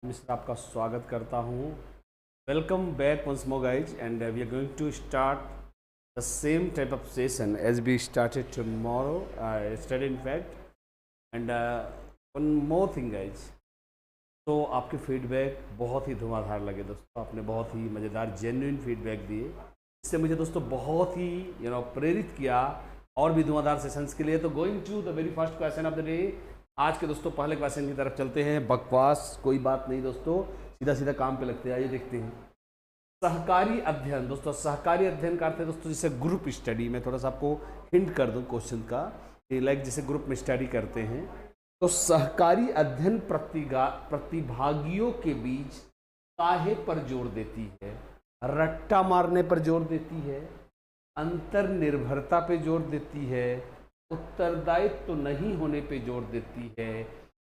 Mister आपका स्वागत करता हूँ। Welcome back once more guys and we are going to start the same type of session as we started tomorrow study in fact and one more thing guys. तो आपके feedback बहुत ही धुआंधार लगे दोस्तों, आपने बहुत ही मज़ेदार जेन्युइन फीडबैक दिए, इससे मुझे दोस्तों बहुत ही प्रेरित किया और भी धुआंधार सेशंस के लिए। तो going to the very first question of the day. आज के दोस्तों पहले क्वेश्चन की तरफ चलते हैं। बकवास कोई बात नहीं दोस्तों, सीधा सीधा काम पे लगते हैं। आइए देखते हैं। सहकारी अध्ययन दोस्तों, सहकारी अध्ययन का अर्थ है दोस्तों जैसे ग्रुप स्टडी। मैं थोड़ा सा आपको हिंट कर दूं क्वेश्चन का, लाइक जैसे ग्रुप में स्टडी करते हैं तो सहकारी अध्ययन प्रतिभागियों के बीच काहे पर जोर देती है? रट्टा मारने पर जोर देती है, अंतर निर्भरता पे जोर देती है, उत्तरदायित्व तो नहीं होने पे जोर देती है,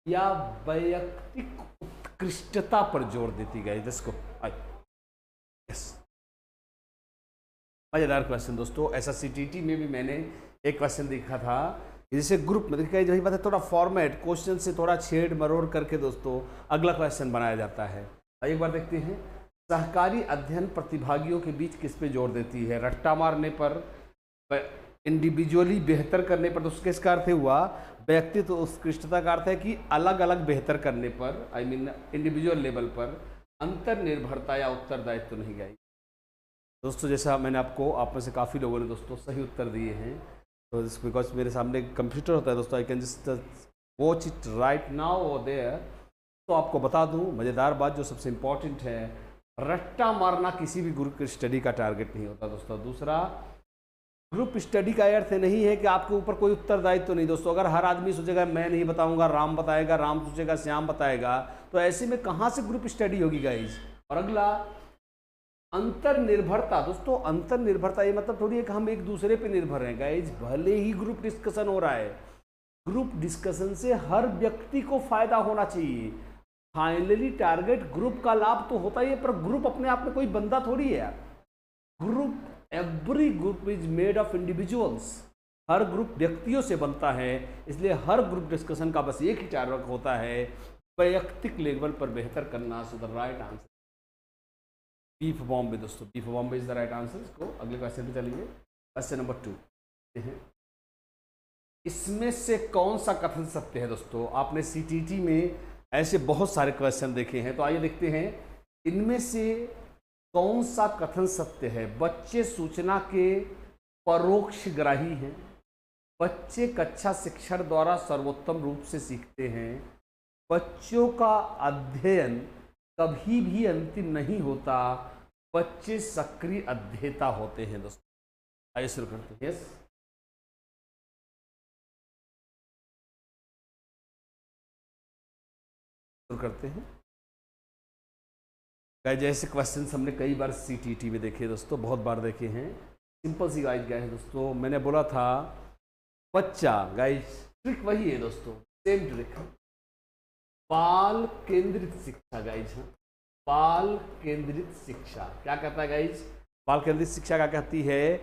या वैयक्तिक उत्कृष्टता पर जोर देती है? जिसको यस, मजेदार क्वेश्चन दोस्तों। ऐसा सीटीटी में भी मैंने एक क्वेश्चन देखा था, जैसे ग्रुप में देखा यही बात है, थोड़ा फॉर्मेट क्वेश्चन से थोड़ा छेड़ मरोड़ करके दोस्तों अगला क्वेश्चन बनाया जाता है। एक बार देखते हैं। सहकारी अध्ययन प्रतिभागियों के बीच किस पे जोर देती है? रट्टा मारने पर, इंडिविजुअली बेहतर करने पर। तो उसके इसका अर्थ हुआ व्यक्तित्व उत्कृष्टता का अर्थ है कि अलग अलग बेहतर करने पर, आई मीन इंडिविजुअल लेवल पर। अंतर निर्भरता या उत्तरदायित्व तो नहीं गई दोस्तों। जैसा मैंने आपको, आप में से काफ़ी लोगों ने दोस्तों सही उत्तर दिए हैं, तो बिकॉज मेरे सामने कंप्यूटर होता है दोस्तों, I can just watch it right now और देयर। तो आपको बता दूं मज़ेदार बात जो सबसे इम्पॉर्टेंट है, रट्टा मारना किसी भी ग्रुप स्टडी का टारगेट नहीं होता दोस्तों। दूसरा, ग्रुप स्टडी का अर्थ नहीं है कि आपके ऊपर कोई उत्तरदायित्व तो नहीं दोस्तों। अगर हर आदमी सोचेगा मैं नहीं बताऊंगा, राम बताएगा, राम सोचेगा श्याम बताएगा, तो ऐसे में कहाँ से ग्रुप स्टडी होगी गाइज? और अगला, अंतर निर्भरता दोस्तों। अंतर निर्भरता ये मतलब थोड़ी है कि हम एक दूसरे पे निर्भर हैं गाइज। भले ही ग्रुप डिस्कशन हो रहा है, ग्रुप डिस्कशन से हर व्यक्ति को फायदा होना चाहिए। फाइनली टारगेट ग्रुप का लाभ तो होता ही है, पर ग्रुप अपने आप में कोई बंदा थोड़ी है। Group, every group is made of individuals. Her group व्यक्तियों से बनता है, इसलिए हर ग्रुप डिस्कशन का बस एक ही टारगेट होता है, वैयक्तिक लेवल पर बेहतर करना। So the right answer B for Bombay दोस्तों, B for Bombay is the right answer. इसको अगले क्वेश्चन पे चलेंगे। क्वेश्चन नंबर 2 इसमें से कौन सा कथन सत्य है दोस्तों? आपने सीटीटी में ऐसे बहुत सारे क्वेश्चन देखे हैं, तो आइए देखते हैं इनमें से कौन सा कथन सत्य है। बच्चे सूचना के परोक्षग्राही हैं, बच्चे कक्षा शिक्षण द्वारा सर्वोत्तम रूप से सीखते हैं, बच्चों का अध्ययन कभी भी अंतिम नहीं होता, बच्चे सक्रिय अध्येता होते हैं दोस्तों। आइए शुरू करते हैं। यस, शुरू करते हैं। जैसे क्वेश्चन हमने कई बार सीटीटी में देखे दोस्तों, बहुत बार देखे हैं। सिंपल सी गाइज गए हैं दोस्तों। मैंने बोला था बच्चा, गाइज ट्रिक वही है दोस्तों, सेम ट्रिक। बाल केंद्रित शिक्षा गाइज, बाल केंद्रित शिक्षा क्या कहता है गाइज? बाल केंद्रित शिक्षा क्या कहती है?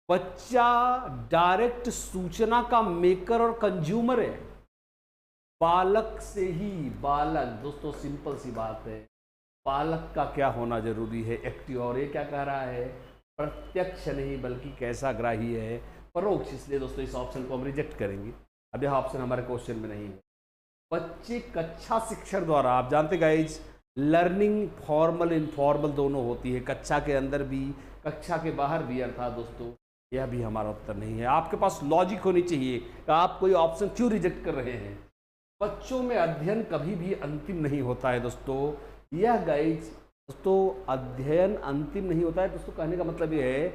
बच्चा डायरेक्ट सूचना का मेकर और कंज्यूमर है। बालक से ही, बालक दोस्तों सिंपल सी बात है, बालक का क्या होना जरूरी है? एक्टिव। और ये क्या कह रहा है? प्रत्यक्ष नहीं बल्कि कैसा ग्राही है? परोक्ष। इसलिए दोस्तों इस ऑप्शन को हम रिजेक्ट करेंगे। अब यह ऑप्शन हमारे क्वेश्चन में नहीं है। बच्चे कक्षा शिक्षण द्वारा, आप जानते गाइज लर्निंग फॉर्मल इनफॉर्मल दोनों होती है, कक्षा के अंदर भी कक्षा के बाहर भी। अर्थात दोस्तों यह भी हमारा उत्तर नहीं है। आपके पास लॉजिक होनी चाहिए कि आप कोई ऑप्शन क्यों रिजेक्ट कर रहे हैं। बच्चों में अध्ययन कभी भी अंतिम नहीं होता है दोस्तों। यह गाइज दोस्तों अध्ययन अंतिम नहीं होता है दोस्तों, कहने का मतलब यह है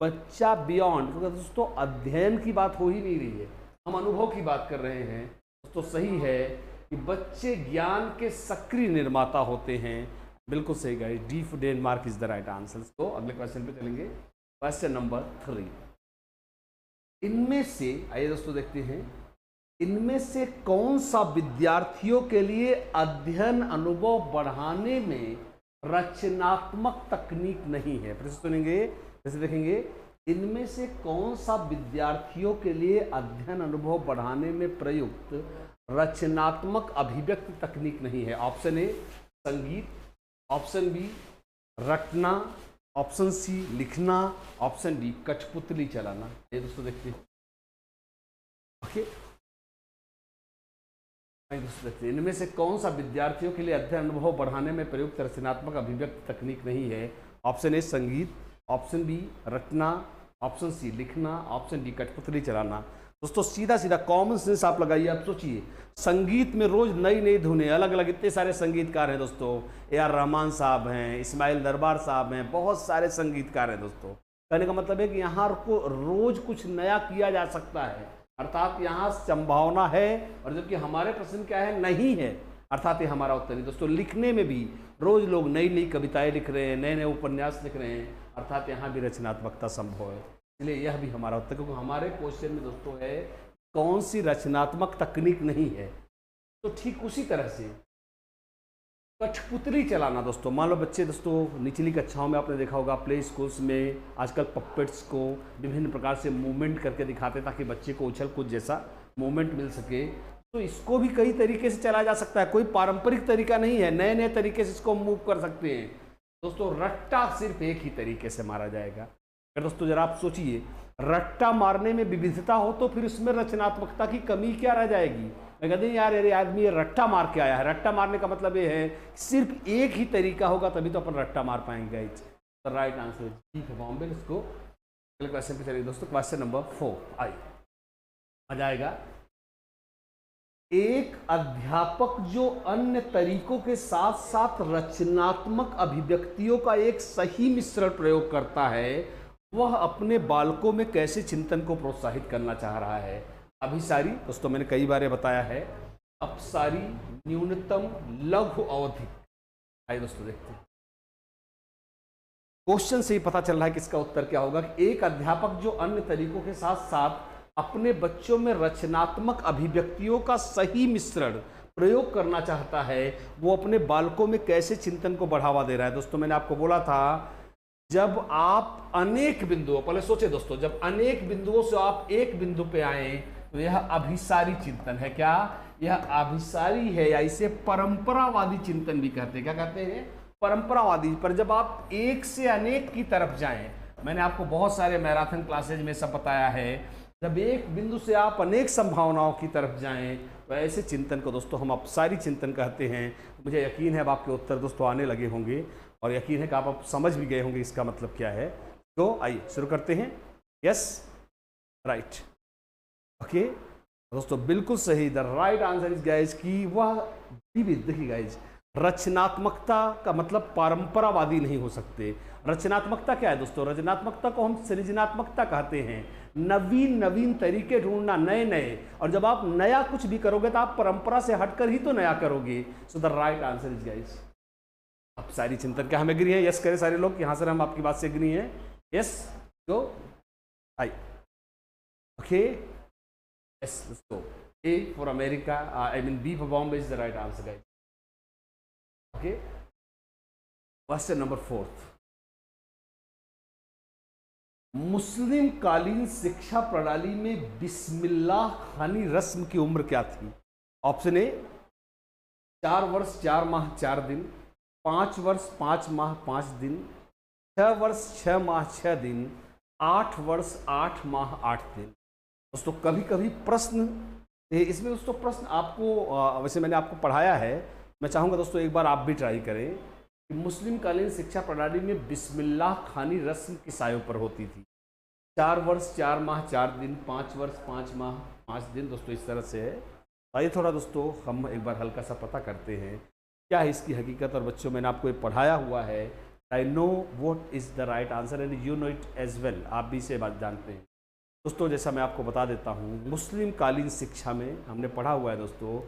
बच्चा बियॉन्ड, क्योंकि दोस्तों अध्ययन की बात हो ही नहीं रही है, हम अनुभव की बात कर रहे हैं दोस्तों। सही है कि बच्चे ज्ञान के सक्रिय निर्माता होते हैं। बिल्कुल सही guys, D for Denmark is the right answer. तो अगले क्वेश्चन पे चलेंगे। क्वेश्चन नंबर 3, इनमें से, आइए दोस्तों देखते हैं, इनमें से कौन सा विद्यार्थियों के लिए अध्ययन अनुभव बढ़ाने में रचनात्मक तकनीक नहीं है? फिर से सुनेंगे, फिर से देखेंगे। इनमें से कौन सा विद्यार्थियों के लिए अध्ययन अनुभव बढ़ाने में प्रयुक्त रचनात्मक अभिव्यक्ति तकनीक नहीं है? ऑप्शन ए संगीत, ऑप्शन बी रटना, ऑप्शन सी लिखना, ऑप्शन डी कठपुतली चलाना। ये दोस्तों देखते हैं। ओके, दोस्तों देखते हैं इनमें से कौन सा विद्यार्थियों के लिए अध्ययन अनुभव बढ़ाने में प्रयुक्त रचनात्मक अभिव्यक्ति तकनीक नहीं है। ऑप्शन ए संगीत, ऑप्शन बी रटना, ऑप्शन सी लिखना, ऑप्शन डी कठपुतली चलाना। दोस्तों सीधा सीधा कॉमन सेंस आप लगाइए। आप सोचिए, संगीत में रोज नई नई धुनें, अलग अलग इतने सारे संगीतकार हैं दोस्तों। ए.आर. रहमान साहब हैं, इस्माइल दरबार साहब हैं, बहुत सारे संगीतकार हैं दोस्तों। कहने का मतलब है कि यहाँ को रोज कुछ नया किया जा सकता है, अर्थात यहाँ संभावना है। और जबकि हमारे प्रश्न क्या है, नहीं है, अर्थात ये हमारा उत्तर है दोस्तों। लिखने में भी रोज लोग नई नई कविताएं लिख रहे हैं, नए नए उपन्यास लिख रहे हैं, अर्थात यहाँ भी रचनात्मकता संभव है। इसलिए यह भी हमारा उत्तर, क्योंकि हमारे क्वेश्चन में दोस्तों है कौन सी रचनात्मक तकनीक नहीं है। तो ठीक उसी तरह से कठपुतली चलाना दोस्तों, मान लो बच्चे दोस्तों निचली कक्षाओं में आपने देखा होगा, प्ले स्कूल्स में आजकल पपेट्स को विभिन्न प्रकार से मूवमेंट करके दिखाते ताकि बच्चे को उछल कूद जैसा मूवमेंट मिल सके। तो इसको भी कई तरीके से चलाया जा सकता है, कोई पारंपरिक तरीका नहीं है, नए नए तरीके से इसको मूव कर सकते हैं दोस्तों। रट्टा सिर्फ एक ही तरीके से मारा जाएगा। अगर दोस्तों जरा आप सोचिए, रट्टा मारने में विविधता हो तो फिर उसमें रचनात्मकता की कमी क्या रह जाएगी। मैं कहते हैं यार अरे आदमी ये रट्टा मार के आया है। रट्टा मारने का मतलब ये है सिर्फ एक ही तरीका होगा तभी तो अपन रट्टा मार पाएंगे। द राइट आंसर ठीक है बॉम्बे। इसको अगले क्वेश्चन पे चलिए दोस्तों, क्वेश्चन नंबर 4 आइए, मजा आएगा। एक अध्यापक जो अन्य तरीकों के साथ साथ रचनात्मक अभिव्यक्तियों का एक सही मिश्रण प्रयोग करता है, वह अपने बालकों में कैसे चिंतन को प्रोत्साहित करना चाह रहा है। अभिसारी दोस्तों मैंने कई बार बताया है, अपसारी, न्यूनतम, लघु अवधि। आइए दोस्तों देखते हैं, क्वेश्चन से ही पता चल रहा है कि इसका उत्तर क्या होगा। एक अध्यापक जो अन्य तरीकों के साथ साथ अपने बच्चों में रचनात्मक अभिव्यक्तियों का सही मिश्रण प्रयोग करना चाहता है, वो अपने बालकों में कैसे चिंतन को बढ़ावा दे रहा है। दोस्तों मैंने आपको बोला था, जब आप अनेक बिंदुओं, पहले सोचे दोस्तों, जब अनेक बिंदुओं से आप एक बिंदु पे आए तो यह अभिसारी चिंतन है। क्या यह अभिसारी है, या इसे परंपरावादी चिंतन भी कहते हैं। क्या कहते हैं? परंपरावादी। पर जब आप एक से अनेक की तरफ जाएं, मैंने आपको बहुत सारे मैराथन क्लासेज में सब बताया है, जब एक बिंदु से आप अनेक संभावनाओं की तरफ जाएं तो ऐसे चिंतन को दोस्तों हम अपसारी चिंतन कहते हैं। मुझे यकीन है अब आपके उत्तर दोस्तों आने लगे होंगे और यकीन है कि आप समझ भी गए होंगे इसका मतलब क्या है। तो आइए शुरू करते हैं। यस, राइट, ओके दोस्तों, बिल्कुल सही। The right answer is guys की वह विविध। देखिए गाइज, रचनात्मकता का मतलब परंपरावादी नहीं हो सकते। रचनात्मकता क्या है दोस्तों? रचनात्मकता को हम सृजनात्मकता कहते हैं। नवीन नवीन तरीके ढूंढना, नए नए। और जब आप नया कुछ भी करोगे तो आप परंपरा से हटकर ही तो नया करोगे। सो the right answer is guys अब सारी चिंतन। क्या हम एग्री हैं? यस करें सारे लोग, यहां से हम आपकी बात से एग्री हैं। Yes, go, I, okay, yes, let's go. A for America, I mean B for Bombay is the right answer guys. Okay, question number 4, मुस्लिम कालीन शिक्षा प्रणाली में बिस्मिल्लाह खानी रस्म की उम्र क्या थी? ऑप्शन ए 4 वर्ष 4 माह 4 दिन, 5 वर्ष 5 माह 5 दिन, 6 वर्ष 6 माह 6 दिन, 8 वर्ष 8 माह 8 दिन। दोस्तों कभी कभी प्रश्न इसमें दोस्तों प्रश्न आपको वैसे मैंने आपको पढ़ाया है, मैं चाहूँगा दोस्तों एक बार आप भी ट्राई करें कि मुस्लिम कालीन शिक्षा प्रणाली में बिस्मिल्लाह खानी रस्म किस आयु पर होती थी? 4 वर्ष 4 माह 4 दिन, 5 वर्ष 5 माह 5 दिन। दोस्तों इस तरह से है। आइए थोड़ा दोस्तों हम एक बार हल्का सा पता करते हैं क्या है इसकी हकीकत। और बच्चों मैंने आपको ये पढ़ाया हुआ है। I know what is the right answer and you know it as well. आप भी इसे बात जानते हैं दोस्तों। जैसा मैं आपको बता देता हूँ, मुस्लिम कालीन शिक्षा में हमने पढ़ा हुआ है दोस्तों,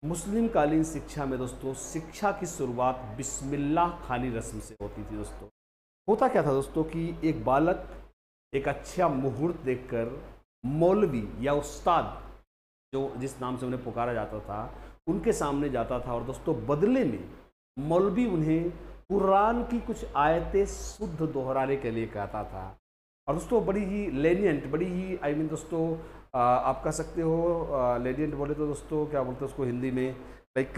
मुस्लिम कालीन शिक्षा में दोस्तों शिक्षा की शुरुआत बिस्मिल्लाह खानी रस्म से होती थी। दोस्तों होता क्या था दोस्तों कि एक बालक एक अच्छा मुहूर्त देखकर मौलवी या उस्ताद, जो जिस नाम से उन्हें पुकारा जाता था, उनके सामने जाता था और दोस्तों बदले में मौलवी उन्हें कुरान की कुछ आयतें शुद्ध दोहराने के लिए कहता था। और दोस्तों बड़ी ही लेनियंट, बड़ी ही आई मीन दोस्तों आप कह सकते हो लेनियंट बोले तो दोस्तों क्या बोलते हैं उसको हिंदी में, लाइक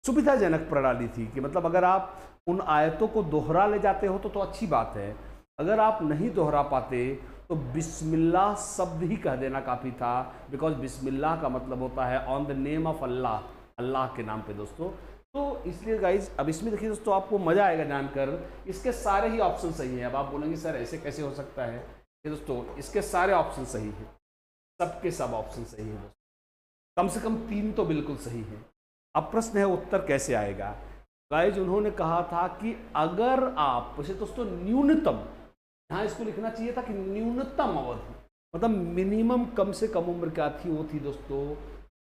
सुविधाजनक प्रणाली थी कि मतलब अगर आप उन आयतों को दोहरा ले जाते हो तो अच्छी बात है, अगर आप नहीं दोहरा पाते तो बिस्मिल्लाह शब्द ही कह देना काफ़ी था, बिकॉज बिस्मिल्लाह का मतलब होता है ऑन द नेम ऑफ अल्लाह, अल्लाह के नाम पे दोस्तों। तो इसलिए गाइज अब इसमें देखिए दोस्तों, आपको मज़ा आएगा जानकर, इसके सारे ही ऑप्शन सही हैं। अब आप बोलेंगे सर ऐसे कैसे हो सकता है, ये दोस्तों इसके सारे ऑप्शन सही हैं, सबके सब ऑप्शन सही हैं दोस्तों, कम से कम 3 तो बिल्कुल सही है। अब प्रश्न है उत्तर कैसे आएगा। गाइज उन्होंने कहा था कि अगर आप वैसे दोस्तों न्यूनतम, यहाँ इसको लिखना चाहिए था कि न्यूनतम अवधि, मतलब मिनिमम कम से कम उम्र क्या थी, वो थी दोस्तों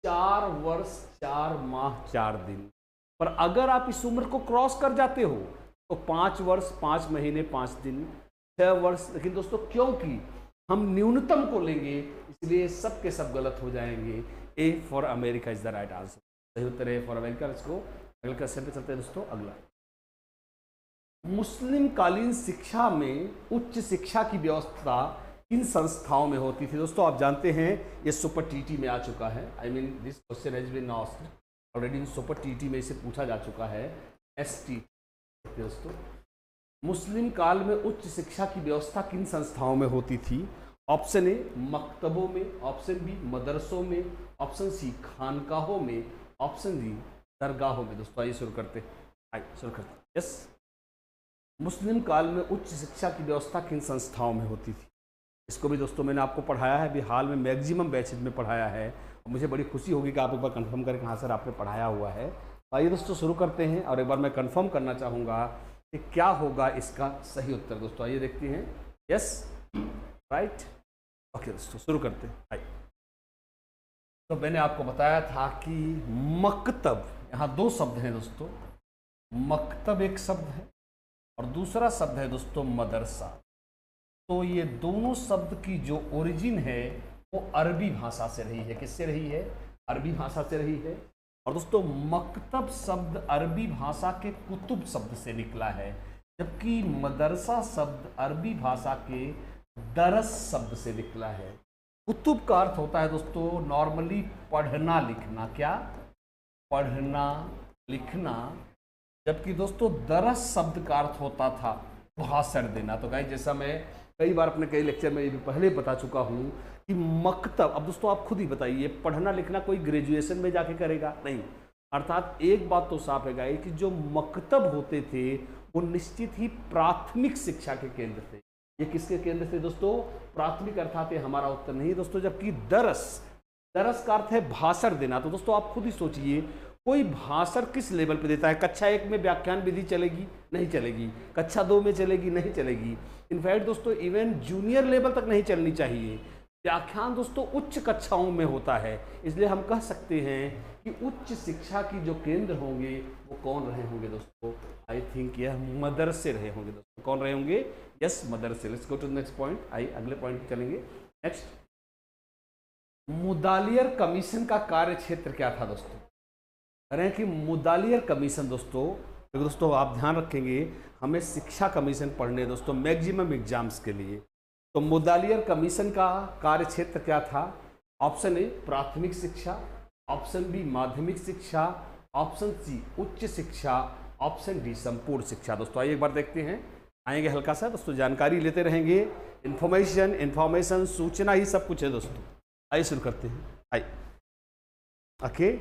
4 वर्ष 4 माह 4 दिन। पर अगर आप इस उम्र को क्रॉस कर जाते हो तो 5 वर्ष 5 महीने 5 दिन 6 वर्ष। लेकिन दोस्तों क्योंकि हम न्यूनतम को लेंगे इसलिए सब के सब गलत हो जाएंगे। ए for America is the right answer, सही उत्तर है फॉर अमेरिका। इसको अगले क्वेश्चन पे चलते हैं दोस्तों। अगला, मुस्लिम कालीन शिक्षा में उच्च शिक्षा की व्यवस्था किन संस्थाओं में होती थी। दोस्तों आप जानते हैं ये सुपर टीटी में आ चुका है, I mean this question has been asked already in super TT में, इसे पूछा जा चुका है एसटी। दोस्तों मुस्लिम काल में उच्च शिक्षा की व्यवस्था किन संस्थाओं में होती थी। ऑप्शन ए मकतबों में, ऑप्शन बी मदरसों में, ऑप्शन सी खानकाहों में, ऑप्शन डी दरगाहों में। दोस्तों आइए शुरू करते हैं। यस, मुस्लिम काल में उच्च शिक्षा की व्यवस्था किन संस्थाओं में होती थी। इसको भी दोस्तों मैंने आपको पढ़ाया है, अभी हाल में मैक्सिमम बैचेज में पढ़ाया है। मुझे बड़ी खुशी होगी कि आप एक बार कंफर्म करें कि हाँ सर आपने पढ़ाया हुआ है। आइए दोस्तों शुरू करते हैं, और एक बार मैं कंफर्म करना चाहूँगा कि क्या होगा इसका सही उत्तर। दोस्तों आइए देखते हैं। यस, राइट, ओके दोस्तों शुरू करते हैं। आइए, तो मैंने आपको बताया था कि मकतब, यहाँ 2 शब्द हैं दोस्तों, मकतब एक शब्द है और दूसरा शब्द है दोस्तों मदरसा। तो ये दोनों शब्द की जो ओरिजिन है वो अरबी भाषा से रही है। किससे रही है? अरबी भाषा से रही है। और दोस्तों मकतब शब्द अरबी भाषा के कुतुब शब्द से निकला है, जबकि मदरसा शब्द अरबी भाषा के दरस शब्द से निकला है। कुतुब का अर्थ होता है दोस्तों नॉर्मली पढ़ना लिखना, क्या? पढ़ना लिखना, जबकि दोस्तों दरस शब्द का अर्थ होता था भाषण देना। तो गाइस जैसा मैं कई बार अपने कई लेक्चर में ये भी पहले बता चुका हूँ कि मकतब, अब दोस्तों आप खुद ही बताइए, पढ़ना लिखना कोई ग्रेजुएशन में जाके करेगा? नहीं। अर्थात एक बात तो साफ है गाइस कि जो मकतब होते थे वो निश्चित ही प्राथमिक शिक्षा के केंद्र थे। ये किसके केंद्र थे दोस्तों? प्राथमिक, अर्थात हमारा उत्तर नहीं दोस्तों। जबकि दरस का अर्थ है भाषण देना। तो दोस्तों आप खुद ही सोचिए, कोई भाषण किस लेवल पे देता है? कक्षा 1 में व्याख्यान विधि चलेगी? नहीं चलेगी। कक्षा 2 में चलेगी? नहीं चलेगी। इनफैक्ट दोस्तों इवन जूनियर लेवल तक नहीं चलनी चाहिए। व्याख्यान दोस्तों उच्च कक्षाओं में होता है। इसलिए हम कह सकते हैं कि उच्च शिक्षा की जो केंद्र होंगे वो कौन रहे होंगे दोस्तों? आई थिंक यह मदरसे रहे होंगे दोस्तों। कौन रहे होंगे? यस, मदरसे। Let's go to next point. आइए अगले पॉइंट चलेंगे। नेक्स्ट, मुदालियर कमीशन का कार्य क्षेत्र क्या था दोस्तों? कह रहे हैं कि मुदालियर कमीशन दोस्तों आप ध्यान रखेंगे, हमें शिक्षा कमीशन पढ़ने दोस्तों मैक्सिमम एग्जाम्स के लिए। तो मुदालियर कमीशन का कार्य क्षेत्र क्या था? ऑप्शन ए प्राथमिक शिक्षा, ऑप्शन बी माध्यमिक शिक्षा, ऑप्शन सी उच्च शिक्षा, ऑप्शन डी संपूर्ण शिक्षा। दोस्तों आइए एक बार देखते हैं, आएंगे हल्का सा दोस्तों, जानकारी लेते रहेंगे। इंफॉर्मेशन सूचना ही सब कुछ है दोस्तों। आइए शुरू करते हैं। आइए ओके,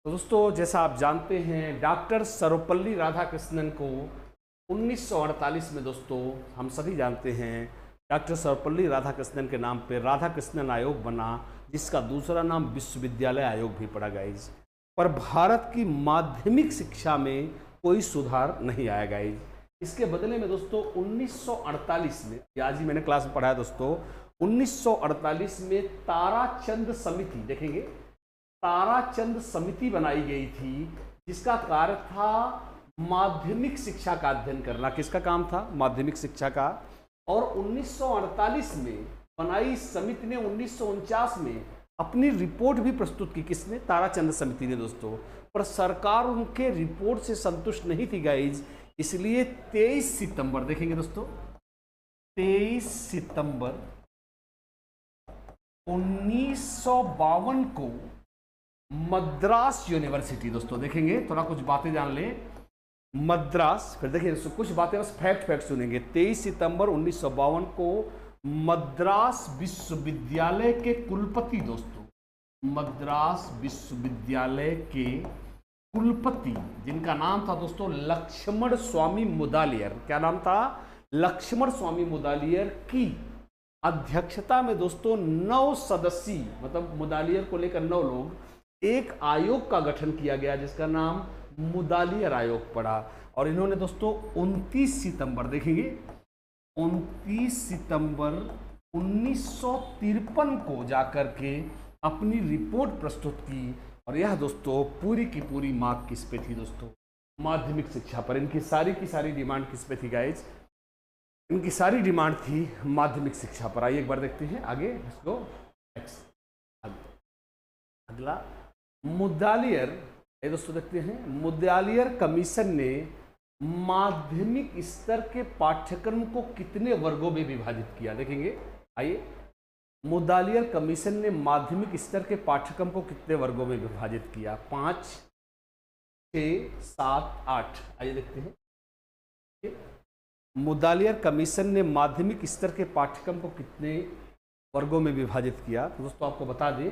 तो दोस्तों जैसा आप जानते हैं डॉक्टर सर्वपल्ली राधाकृष्णन को 1948 में दोस्तों हम सभी जानते हैं डॉक्टर सर्वपल्ली राधाकृष्णन के नाम पे राधाकृष्णन आयोग बना, जिसका दूसरा नाम विश्वविद्यालय आयोग भी पड़ा गाइज। पर भारत की माध्यमिक शिक्षा में कोई सुधार नहीं आया गाइज। इसके बदले में दोस्तों 1948 में, आज ही मैंने क्लास में पढ़ाया दोस्तों, 1948 में ताराचंद समिति, देखेंगे ताराचंद समिति बनाई गई थी, जिसका कार्य था माध्यमिक शिक्षा का अध्ययन करना। किसका काम था? माध्यमिक शिक्षा का। और 1948 में बनाई इस समिति ने 1949 में अपनी रिपोर्ट भी प्रस्तुत की। किसने? ताराचंद समिति ने दोस्तों। पर सरकार उनके रिपोर्ट से संतुष्ट नहीं थी गाइज, इसलिए 23 सितंबर, देखेंगे दोस्तों 23 सितंबर 1952 को मद्रास यूनिवर्सिटी दोस्तों, देखेंगे थोड़ा कुछ बातें जान लें। मद्रास, फिर देखिए दोस्तों कुछ बातें बस फैक्ट सुनेंगे। 23 सितंबर 1952 को मद्रास विश्वविद्यालय के कुलपति दोस्तों, मद्रास विश्वविद्यालय के कुलपति जिनका नाम था दोस्तों लक्ष्मण स्वामी मुदालियर, क्या नाम था? लक्ष्मण स्वामी मुदालियर की अध्यक्षता में दोस्तों 9 सदस्यीय, मतलब मुदालियर को लेकर 9 लोग, एक आयोग का गठन किया गया जिसका नाम मुदालियर आयोग पड़ा। और इन्होंने दोस्तों 29 सितंबर, देखेंगे 29 सितंबर 1953 को जाकर के अपनी रिपोर्ट प्रस्तुत की। और यह दोस्तों पूरी की पूरी मार्क किस पे थी दोस्तों? माध्यमिक शिक्षा पर। इनकी सारी की सारी डिमांड किस पे थी गाइज? इनकी सारी डिमांड थी माध्यमिक शिक्षा पर। आइए एक बार देखते हैं आगे, इसको अगला मुदालियर, ये दोस्तों देखते हैं मुदालियर कमीशन ने माध्यमिक स्तर के पाठ्यक्रम को कितने वर्गों में विभाजित किया? देखेंगे, आइए मुदालियर कमीशन ने माध्यमिक स्तर के पाठ्यक्रम को कितने वर्गों में विभाजित किया? 5, 6, 7, 8। आइए देखते हैं मुदालियर कमीशन ने माध्यमिक स्तर के पाठ्यक्रम को कितने वर्गों में विभाजित किया। तो दोस्तों आपको बता दें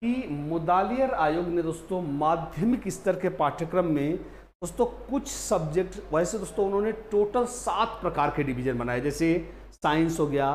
कि मुदालियर आयोग ने दोस्तों माध्यमिक स्तर के पाठ्यक्रम में दोस्तों कुछ सब्जेक्ट, वैसे दोस्तों उन्होंने टोटल 7 प्रकार के डिवीजन बनाए, जैसे साइंस हो गया,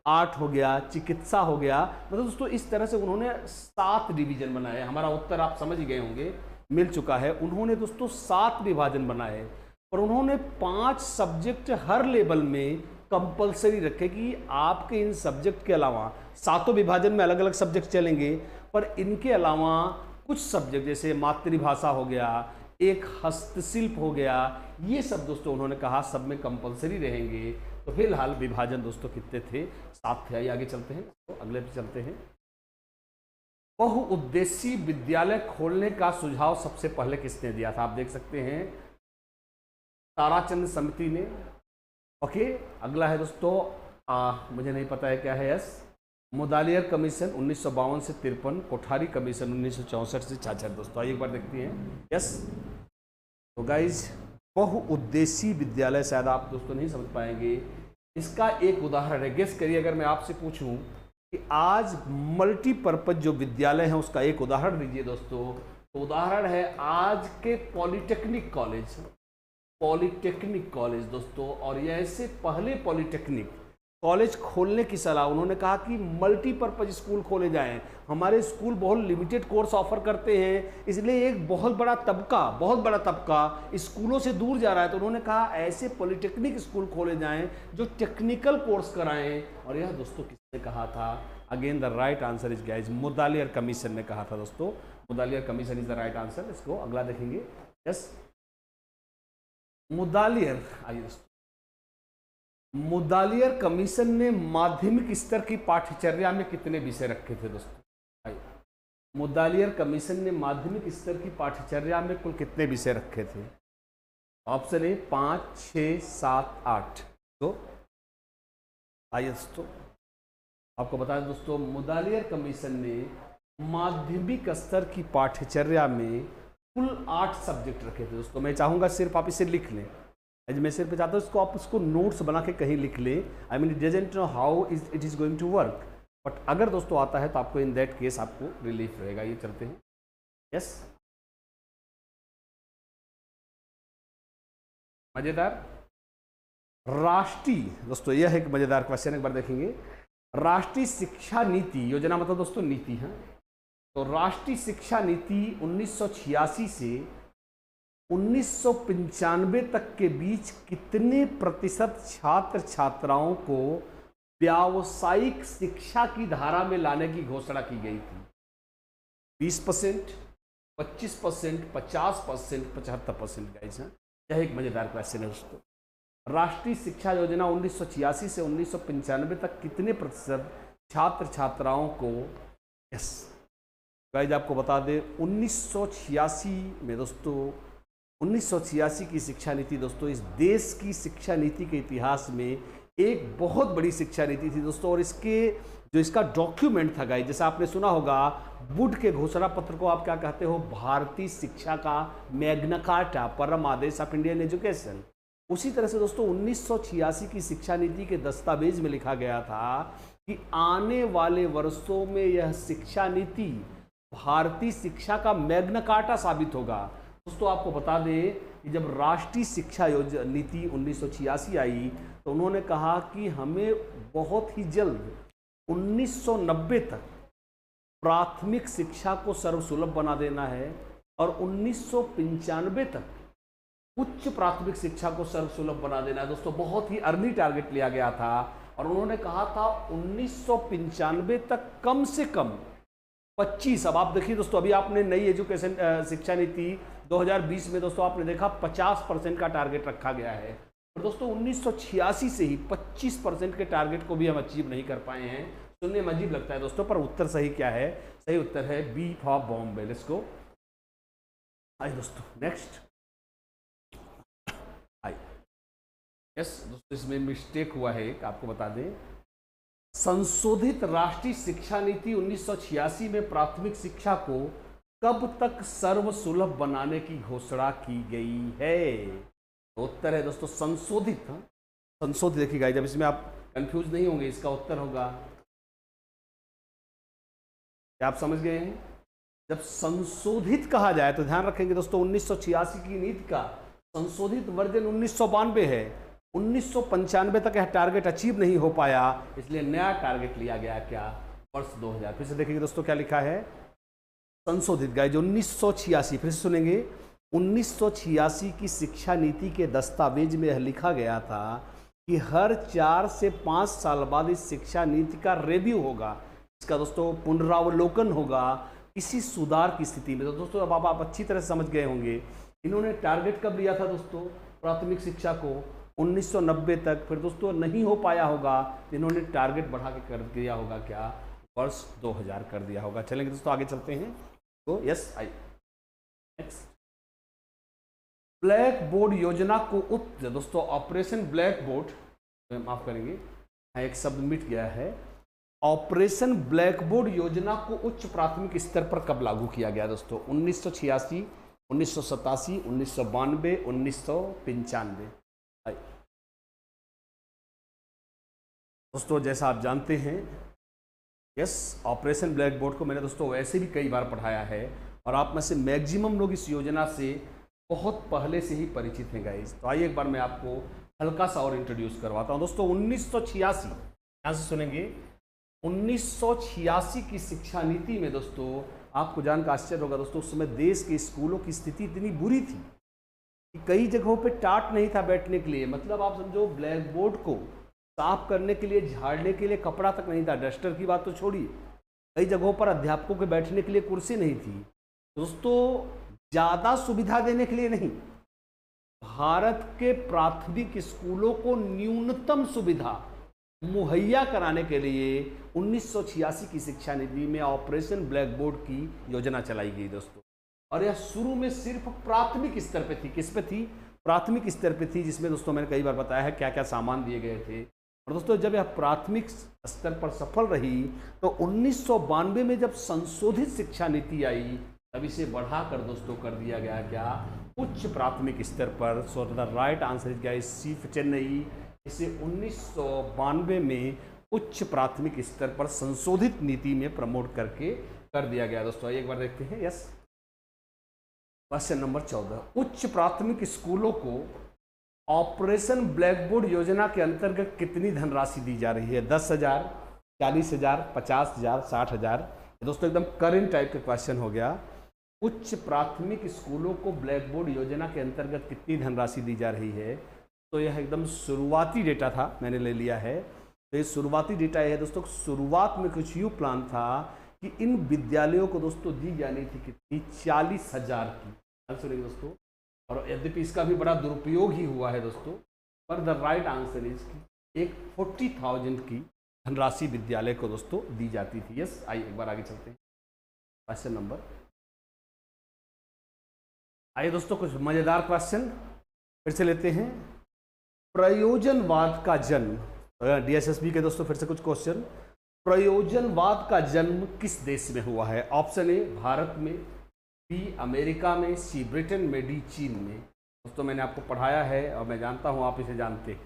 आर्ट हो गया, चिकित्सा हो गया, मतलब दोस्तों इस तरह से उन्होंने 7 डिवीजन बनाए। हमारा उत्तर आप समझ ही गए होंगे, मिल चुका है। उन्होंने दोस्तों 7 विभाजन बनाए और उन्होंने 5 सब्जेक्ट हर लेवल में कंपलसरी रखे कि आपके इन सब्जेक्ट के अलावा, 7 विभाजन में अलग अलग सब्जेक्ट चलेंगे, पर इनके अलावा कुछ सब्जेक्ट जैसे मातृभाषा हो गया, एक हस्तशिल्प हो गया, ये सब दोस्तों उन्होंने कहा सब में कंपलसरी रहेंगे। तो फिलहाल विभाजन दोस्तों कितने थे? 7 थे। आगे चलते हैं, तो अगले पे चलते हैं। बहुउद्देशीय विद्यालय खोलने का सुझाव सबसे पहले किसने दिया था? आप देख सकते हैं ताराचंद समिति ने। ओके, अगला है दोस्तों मुझे नहीं पता है क्या है, यस मुदालियर कमीशन 1952 से 53, कोठारी कमीशन 1964 से 66। दोस्तों आइए एक बार देखते हैं, यस। तो गाइज बहुउद्देशीय विद्यालय शायद आप दोस्तों नहीं समझ पाएंगे, इसका एक उदाहरण है। गेस करिए, अगर मैं आपसे पूछूं कि आज मल्टीपर्पज जो विद्यालय है उसका एक उदाहरण दीजिए दोस्तों, तो उदाहरण है आज के पॉलिटेक्निक कॉलेज। पॉलिटेक्निक कॉलेज दोस्तों, और ये ऐसे पहले पॉलिटेक्निक कॉलेज खोलने की सलाह, उन्होंने कहा कि मल्टीपर्पज स्कूल खोले जाएं। हमारे स्कूल बहुत लिमिटेड कोर्स ऑफर करते हैं, इसलिए एक बहुत बड़ा तबका स्कूलों से दूर जा रहा है। तो उन्होंने कहा ऐसे पॉलिटेक्निक स्कूल खोले जाएं जो टेक्निकल कोर्स कराएं। और यह दोस्तों किसने कहा था? Again the right answer is guys Mudaliar commission ने कहा था दोस्तों। Mudaliar commission is the right answer. इसको अगला देखेंगे, यस मुदालियर। आइए दोस्तों, मुदालियर कमीशन ने माध्यमिक स्तर की पाठ्यचर्या में कितने विषय रखे थे दोस्तों? मुदालियर कमीशन ने माध्यमिक स्तर की पाठ्यचर्या में कुल कितने विषय रखे थे? Option A 5, 6, 7, 8। तो आइए दोस्तों आपको बता दें दोस्तों, मुदालियर कमीशन ने माध्यमिक स्तर की पाठ्यचर्या में कुल 8 सब्जेक्ट रखे थे दोस्तों। मैं चाहूँगा सिर्फ आप इसे लिख लें, मैं सिर्फ चाहता हूँ इसको आप उसको नोट्स बना के कहीं लिख लें। I mean it doesn't know how it is going to work, but अगर दोस्तों आता है तो आपको इन दैट केस आपको रिलीफ रहेगा। ये चलते हैं, यस मजेदार राष्ट्रीय दोस्तों, यह एक मजेदार क्वेश्चन, एक बार देखेंगे। राष्ट्रीय शिक्षा नीति योजना मतलब दोस्तों नीति है। तो राष्ट्रीय शिक्षा नीति 1986 से 1995 तक के बीच कितने प्रतिशत छात्र छात्राओं को व्यावसायिक शिक्षा की धारा में लाने की घोषणा की गई थी? 20%, 25%, 50%, 75%। गाइस यह एक मजेदार क्वेश्चन है दोस्तों। राष्ट्रीय शिक्षा योजना 1986 से 1995 तक कितने प्रतिशत छात्र छात्राओं को, यस गाइस आपको बता दें 1986 में दोस्तों, 1986 की शिक्षा नीति दोस्तों इस देश की शिक्षा नीति के इतिहास में एक बहुत बड़ी शिक्षा नीति थी दोस्तों। और इसका डॉक्यूमेंट था गाइस, जैसा आपने सुना होगा वुड के घोषणा पत्र को आप क्या कहते हो, भारतीय शिक्षा का मैग्ना कार्टा, परम आदेश ऑफ इंडियन एजुकेशन। उसी तरह से दोस्तों 1986 की शिक्षा नीति के दस्तावेज में लिखा गया था कि आने वाले वर्षों में यह शिक्षा नीति भारतीय शिक्षा का मैग्ना कार्टा साबित होगा। दोस्तों आपको बता दें कि जब राष्ट्रीय शिक्षा नीति 1986 आई तो उन्होंने कहा कि हमें बहुत ही जल्द 1990 तक प्राथमिक शिक्षा को सर्वसुलभ बना देना है और 1995 तक उच्च प्राथमिक शिक्षा को सर्वसुलभ बना देना है। दोस्तों बहुत ही अर्ली टारगेट लिया गया था और उन्होंने कहा था 1995 तक कम से कम 25, अब आप देखिए दोस्तों, अभी आपने नई एजुकेशन शिक्षा नीति 2020 में दोस्तों आपने देखा 50% का टारगेट रखा गया है। और दोस्तों 1986 से ही 25% के टारगेट को भी हम अचीव नहीं कर पाए हैं। सुनने में अजीब लगता है दोस्तों, पर उत्तर सही क्या है? सही उत्तर है B for Bombay. Let's go. आइए दोस्तों नेक्स्ट। आइए यस दोस्तों, इसमें मिस्टेक हुआ है एक, आपको बता दें। संशोधित राष्ट्रीय शिक्षा नीति 1986 में प्राथमिक शिक्षा को कब तक सर्वसुलभ बनाने की घोषणा की गई है? तो उत्तर है दोस्तों संशोधित। संशोधित देखिएगा, जब इसमें आप कंफ्यूज नहीं होंगे, इसका उत्तर होगा, क्या आप समझ गए हैं? जब संशोधित कहा जाए तो ध्यान रखेंगे दोस्तों 1986 की नीति का संशोधित वर्जन 1992 है। 1995 तक यह टारगेट अचीव नहीं हो पाया, इसलिए नया टारगेट लिया गया, क्या? वर्ष 2000। फिर से देखेंगे दोस्तों क्या लिखा है, संशोधित गाइस जो 1986, फिर से सुनेंगे, 1986 की शिक्षा नीति के दस्तावेज में यह लिखा गया था कि हर 4 से 5 साल बाद इस शिक्षा नीति का रिव्यू होगा, इसका दोस्तों पुनरावलोकन होगा किसी सुधार की स्थिति में। तो दोस्तों अब आप अच्छी तरह से समझ गए होंगे इन्होंने टारगेट कब लिया था दोस्तों प्राथमिक शिक्षा को 1990 तक, फिर दोस्तों नहीं हो पाया होगा तो इन्होंने टारगेट बढ़ा के कर दिया होगा, क्या? वर्ष 2000 कर दिया होगा। चलेंगे दोस्तों आगे चलते हैं। तो yes I next, black board योजना को दोस्तों ऑपरेशन ब्लैक बोर्ड, माफ करेंगे एक शब्द मिट गया है, ऑपरेशन ब्लैक बोर्ड योजना को उच्च प्राथमिक स्तर पर कब लागू किया गया दोस्तों? 1986, 1987, 1992, 1995। दोस्तों जैसा आप जानते हैं, यस ऑपरेशन ब्लैक बोर्ड को मैंने दोस्तों वैसे भी कई बार पढ़ाया है और आप में से मैक्सिमम लोग इस योजना से बहुत पहले से ही परिचित हैं गाइस। तो आइए एक बार मैं आपको हल्का सा और इंट्रोड्यूस करवाता हूं दोस्तों। 1986, यहाँ से सुनेंगे, 1986 की शिक्षा नीति में दोस्तों आपको जानकर आश्चर्य होगा दोस्तों, उस समय देश के स्कूलों की स्थिति इतनी बुरी थी कि कई जगहों पे टाट नहीं था बैठने के लिए, मतलब आप समझो ब्लैक बोर्ड को साफ करने के लिए, झाड़ने के लिए कपड़ा तक नहीं था, डस्टर की बात तो छोड़िए, कई जगहों पर अध्यापकों के बैठने के लिए कुर्सी नहीं थी। दोस्तों ज़्यादा सुविधा देने के लिए नहीं, भारत के प्राथमिक स्कूलों को न्यूनतम सुविधा मुहैया कराने के लिए 1986 की शिक्षा नीति में ऑपरेशन ब्लैक बोर्ड की योजना चलाई गई दोस्तों। और यह शुरू में सिर्फ प्राथमिक स्तर पे थी। किस पे थी? प्राथमिक स्तर पे थी, जिसमें दोस्तों मैंने कई बार बताया है क्या क्या सामान दिए गए थे। और दोस्तों जब यह प्राथमिक स्तर पर सफल रही तो 1992 में जब संशोधित शिक्षा नीति आई तब इसे बढ़ाकर दोस्तों कर दिया गया, क्या? उच्च प्राथमिक स्तर पर। So the right answer is guys C for Chennai. इसे 1992 में उच्च प्राथमिक स्तर पर संशोधित नीति में प्रमोट करके कर दिया गया दोस्तों। एक बार देखते हैं। यस क्वेश्चन नंबर 14, उच्च प्राथमिक स्कूलों को ऑपरेशन ब्लैक बोर्ड योजना के अंतर्गत कितनी धनराशि दी जा रही है? 10,000, 40,000, 50,000, 60,000। दोस्तों एकदम करेंट टाइप का क्वेश्चन हो गया। उच्च प्राथमिक स्कूलों को ब्लैक बोर्ड योजना के अंतर्गत कितनी धनराशि दी जा रही है? तो यह एकदम शुरुआती डेटा था, मैंने ले लिया है। तो ये शुरुआती डेटा है दोस्तों। शुरुआत में कुछ यूँ प्लान था कि इन विद्यालयों को दोस्तों दी जानी थी कितनी? 40,000 की। सुनिए दोस्तों, और यद्यपि इसका भी बड़ा दुरुपयोग ही हुआ है दोस्तों, पर द राइट आंसर इज की एक 40,000 की धनराशि विद्यालय को दोस्तों दी जाती थी। यस आइए एक बार आगे चलते हैं। क्वेश्चन नंबर, आइए दोस्तों कुछ मजेदार क्वेश्चन फिर से लेते हैं। प्रयोजनवाद का जन्म DSSB के दोस्तों फिर से कुछ क्वेश्चन। प्रयोजनवाद का जन्म किस देश में हुआ है? ऑप्शन ए भारत में, बी अमेरिका में, सी ब्रिटेन में, डी चीन में। दोस्तों मैंने आपको पढ़ाया है और मैं जानता हूँ आप इसे जानते हैं,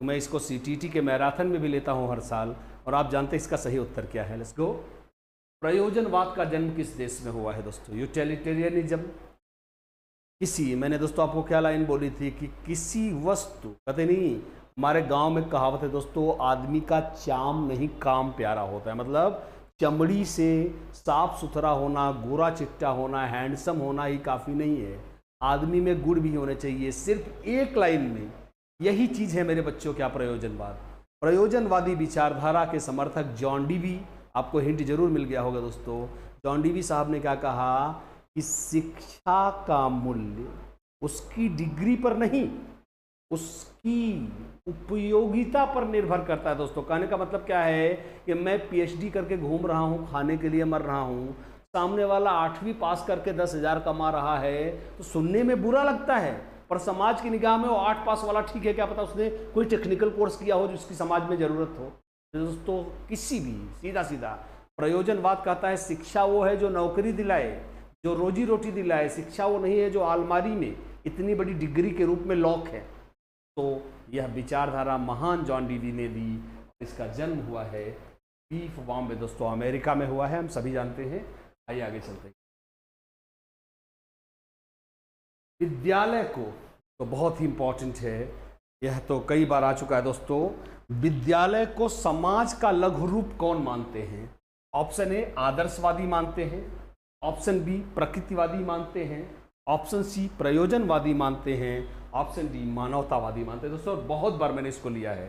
तो मैं इसको CTT के मैराथन में भी लेता हूँ हर साल, और आप जानते हैं इसका सही उत्तर क्या है। Let's go. प्रयोजनवाद का जन्म किस देश में हुआ है दोस्तों? यूटिलिटेरियनिज्म, किसी, मैंने दोस्तों आपको क्या लाइन बोली थी कि किसी वस्तु, कहते नहीं, हमारे गांव में कहावत है दोस्तों, आदमी का चाम नहीं काम प्यारा होता है। मतलब चमड़ी से साफ सुथरा होना, गोरा चिट्टा होना, हैंडसम होना ही काफ़ी नहीं है, आदमी में गुण भी होने चाहिए। सिर्फ एक लाइन में यही चीज़ है मेरे बच्चों, क्या? प्रयोजनवाद। प्रयोजनवादी विचारधारा के समर्थक जॉन डीवी, आपको हिंट जरूर मिल गया होगा दोस्तों। जॉन डीवी साहब ने क्या कहा कि शिक्षा का मूल्य उसकी डिग्री पर नहीं, उसकी उपयोगिता पर निर्भर करता है। दोस्तों कहने का मतलब क्या है कि मैं PhD करके घूम रहा हूँ, खाने के लिए मर रहा हूँ, सामने वाला 8वीं पास करके 10,000 कमा रहा है, तो सुनने में बुरा लगता है, पर समाज की निगाह में वो 8 पास वाला ठीक है। क्या पता उसने कोई टेक्निकल कोर्स किया हो जिसकी समाज में ज़रूरत हो। तो दोस्तों किसी भी, सीधा सीधा प्रयोजनवाद कहता है शिक्षा वो है जो नौकरी दिलाए, जो रोजी रोटी दिलाए। शिक्षा वो नहीं है जो अलमारी में इतनी बड़ी डिग्री के रूप में लॉक है। तो यह विचारधारा महान जॉन डीवी ने दी। इसका जन्म हुआ है बीफ बॉम्बे दोस्तों, अमेरिका में हुआ है, हम सभी जानते हैं। आइए आगे चलते हैं। विद्यालय को तो बहुत ही इंपॉर्टेंट है, यह तो कई बार आ चुका है दोस्तों। विद्यालय को समाज का लघु रूप कौन मानते हैं? ऑप्शन ए आदर्शवादी मानते हैं, ऑप्शन बी प्रकृतिवादी मानते हैं, ऑप्शन सी प्रयोजनवादी मानते हैं, ऑप्शन डी मानवतावादी मानते हैं। दोस्तों बहुत बार मैंने इसको लिया है,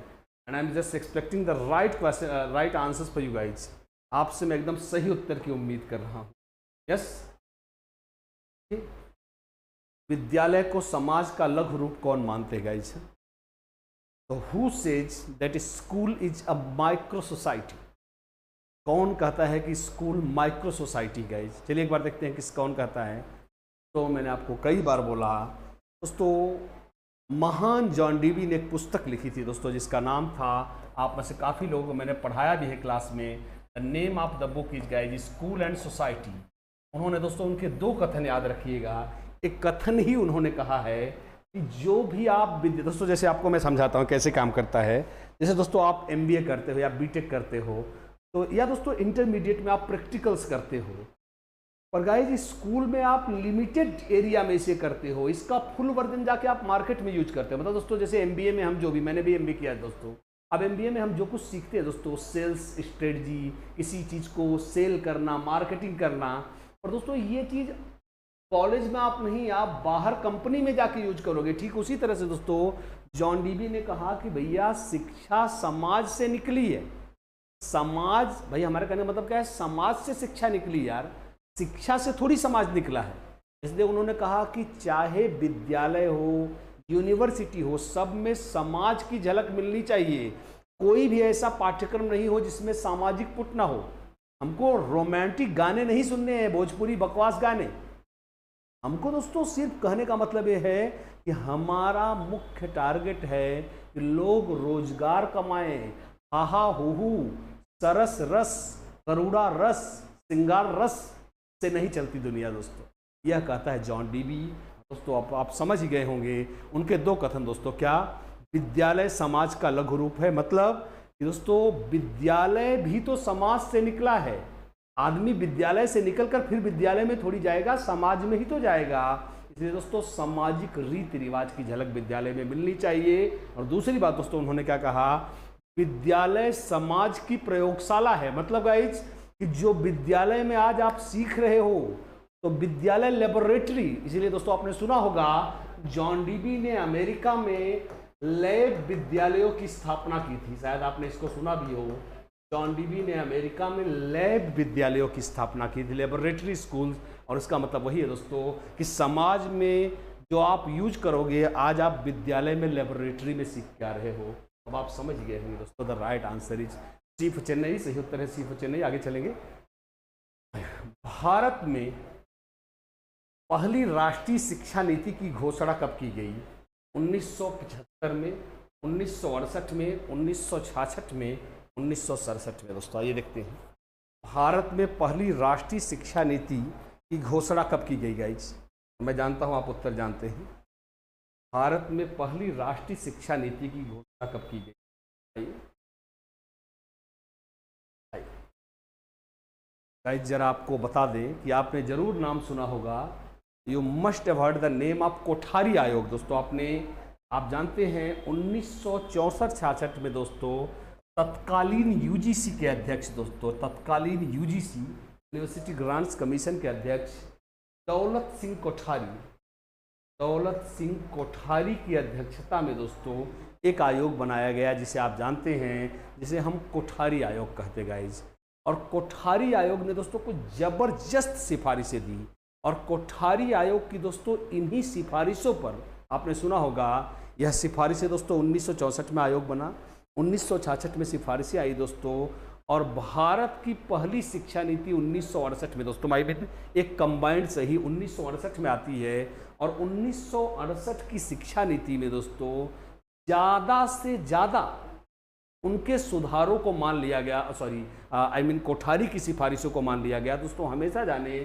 and I am just expecting the right answers for you guides. आपसे मैं एकदम सही उत्तर की उम्मीद कर रहा हूँ। यस, विद्यालय को समाज का लघु रूप कौन मानते हैं गाइज? तो who says that school is a micro society? कौन कहता है कि स्कूल माइक्रो सोसाइटी? गाइज चलिए एक बार देखते हैं किस कौन कहता है। तो मैंने आपको कई बार बोला दोस्तों, महान जॉन डीवी ने एक पुस्तक लिखी थी दोस्तों, जिसका नाम था, आप में से काफ़ी लोगों को मैंने पढ़ाया भी है क्लास में, the name of the book is guys school and society. उन्होंने दोस्तों उनके 2 कथन याद रखिएगा। एक कथन ही उन्होंने कहा है कि जो भी आप दोस्तों, जैसे आपको मैं समझाता हूँ कैसे काम करता है। जैसे दोस्तों आप MBA करते हो या BTech करते हो, तो या दोस्तों इंटरमीडिएट में आप प्रैक्टिकल्स करते हो, पर गाइस स्कूल में आप लिमिटेड एरिया में इसे करते हो, इसका फुल वर्जन जाके आप मार्केट में यूज करते हो। मतलब दोस्तों जैसे MBA में हम जो भी, मैंने भी MBA किया है दोस्तों, अब MBA में हम जो कुछ सीखते हैं दोस्तों, सेल्स स्ट्रेटजी, किसी चीज़ को सेल करना, मार्केटिंग करना, और दोस्तों ये चीज़ कॉलेज में आप नहीं, आप बाहर कंपनी में जाके यूज करोगे। ठीक उसी तरह से दोस्तों जॉन डीवी ने कहा कि भैया शिक्षा समाज से निकली है। समाज, भाई हमारे कहने का मतलब क्या है? समाज से शिक्षा निकली यार, शिक्षा से थोड़ी समाज निकला है। इसलिए उन्होंने कहा कि चाहे विद्यालय हो, यूनिवर्सिटी हो, सब में समाज की झलक मिलनी चाहिए। कोई भी ऐसा पाठ्यक्रम नहीं हो जिसमें सामाजिक पुट ना हो। हमको रोमांटिक गाने नहीं सुनने हैं, भोजपुरी बकवास गाने। हमको दोस्तों सिर्फ कहने का मतलब ये है कि हमारा मुख्य टारगेट है कि लोग रोजगार कमाएं। हाहा हूहू, सरस रस, करुणा रस, सिंगार रस से नहीं चलती दुनिया दोस्तों, यह कहता है जॉन डीवी। दोस्तों आप समझ ही गए होंगे उनके 2 कथन दोस्तों। क्या? विद्यालय समाज का लघु रूप है, मतलब कि दोस्तों विद्यालय भी तो समाज से निकला है। आदमी विद्यालय से निकलकर फिर विद्यालय में थोड़ी जाएगा, समाज में ही तो जाएगा। इसलिए दोस्तों सामाजिक रीति रिवाज की झलक विद्यालय में मिलनी चाहिए। और दूसरी बात दोस्तों उन्होंने क्या कहा? विद्यालय समाज की प्रयोगशाला है। मतलब गाइज कि जो विद्यालय में आज आप सीख रहे हो, तो विद्यालय लेबोरेटरी। इसीलिए दोस्तों आपने सुना होगा जॉन डीवी ने अमेरिका में लैब विद्यालयों की स्थापना की थी, शायद आपने इसको सुना भी हो। जॉन डीवी ने अमेरिका में लैब विद्यालयों की स्थापना की थी, लेबोरेटरी स्कूल। और इसका मतलब वही है दोस्तों कि समाज में जो आप यूज करोगे, आज आप विद्यालय में लेबोरेटरी में सीख के आ रहे हो। अब आप समझ गए होंगे दोस्तों, the right answer is C for Chennai. सही उत्तर है सी फॉर चेन्नई। आगे चलेंगे। भारत में पहली राष्ट्रीय शिक्षा नीति की घोषणा कब की गई? 1975 में, 1968 में, 1966 में, 1967 में दोस्तों। आइए देखते हैं भारत में पहली राष्ट्रीय शिक्षा नीति की घोषणा कब की गई गाइज। मैं जानता हूं आप उत्तर जानते हैं। भारत में पहली राष्ट्रीय शिक्षा नीति की घोषणा कब की गई? गाइज जरा आपको बता दें कि आपने जरूर नाम सुना होगा, you must have heard the name of Kothari आयोग दोस्तों। आप जानते हैं 1964-66 में दोस्तों तत्कालीन यूजीसी के अध्यक्ष दोस्तों, तत्कालीन यूजीसी यूनिवर्सिटी ग्रांट्स कमीशन के अध्यक्ष दौलत सिंह कोठारी की अध्यक्षता में दोस्तों एक आयोग बनाया गया, जिसे आप जानते हैं, जिसे हम कोठारी आयोग कहते गाइज। और कोठारी आयोग ने दोस्तों कुछ जबरदस्त सिफारिशें दी, और कोठारी आयोग की दोस्तों इन्हीं सिफारिशों पर आपने सुना होगा, यह सिफारिशें दोस्तों 1964 में आयोग बना, 1966 में सिफारिशें आई दोस्तों, और भारत की पहली शिक्षा नीति 1968 में दोस्तों एक कंबाइंड सही 1968 में आती है। और 1968 की शिक्षा नीति में दोस्तों ज़्यादा से ज़्यादा उनके सुधारों को मान लिया गया, कोठारी की सिफारिशों को मान लिया गया दोस्तों। हमेशा जाने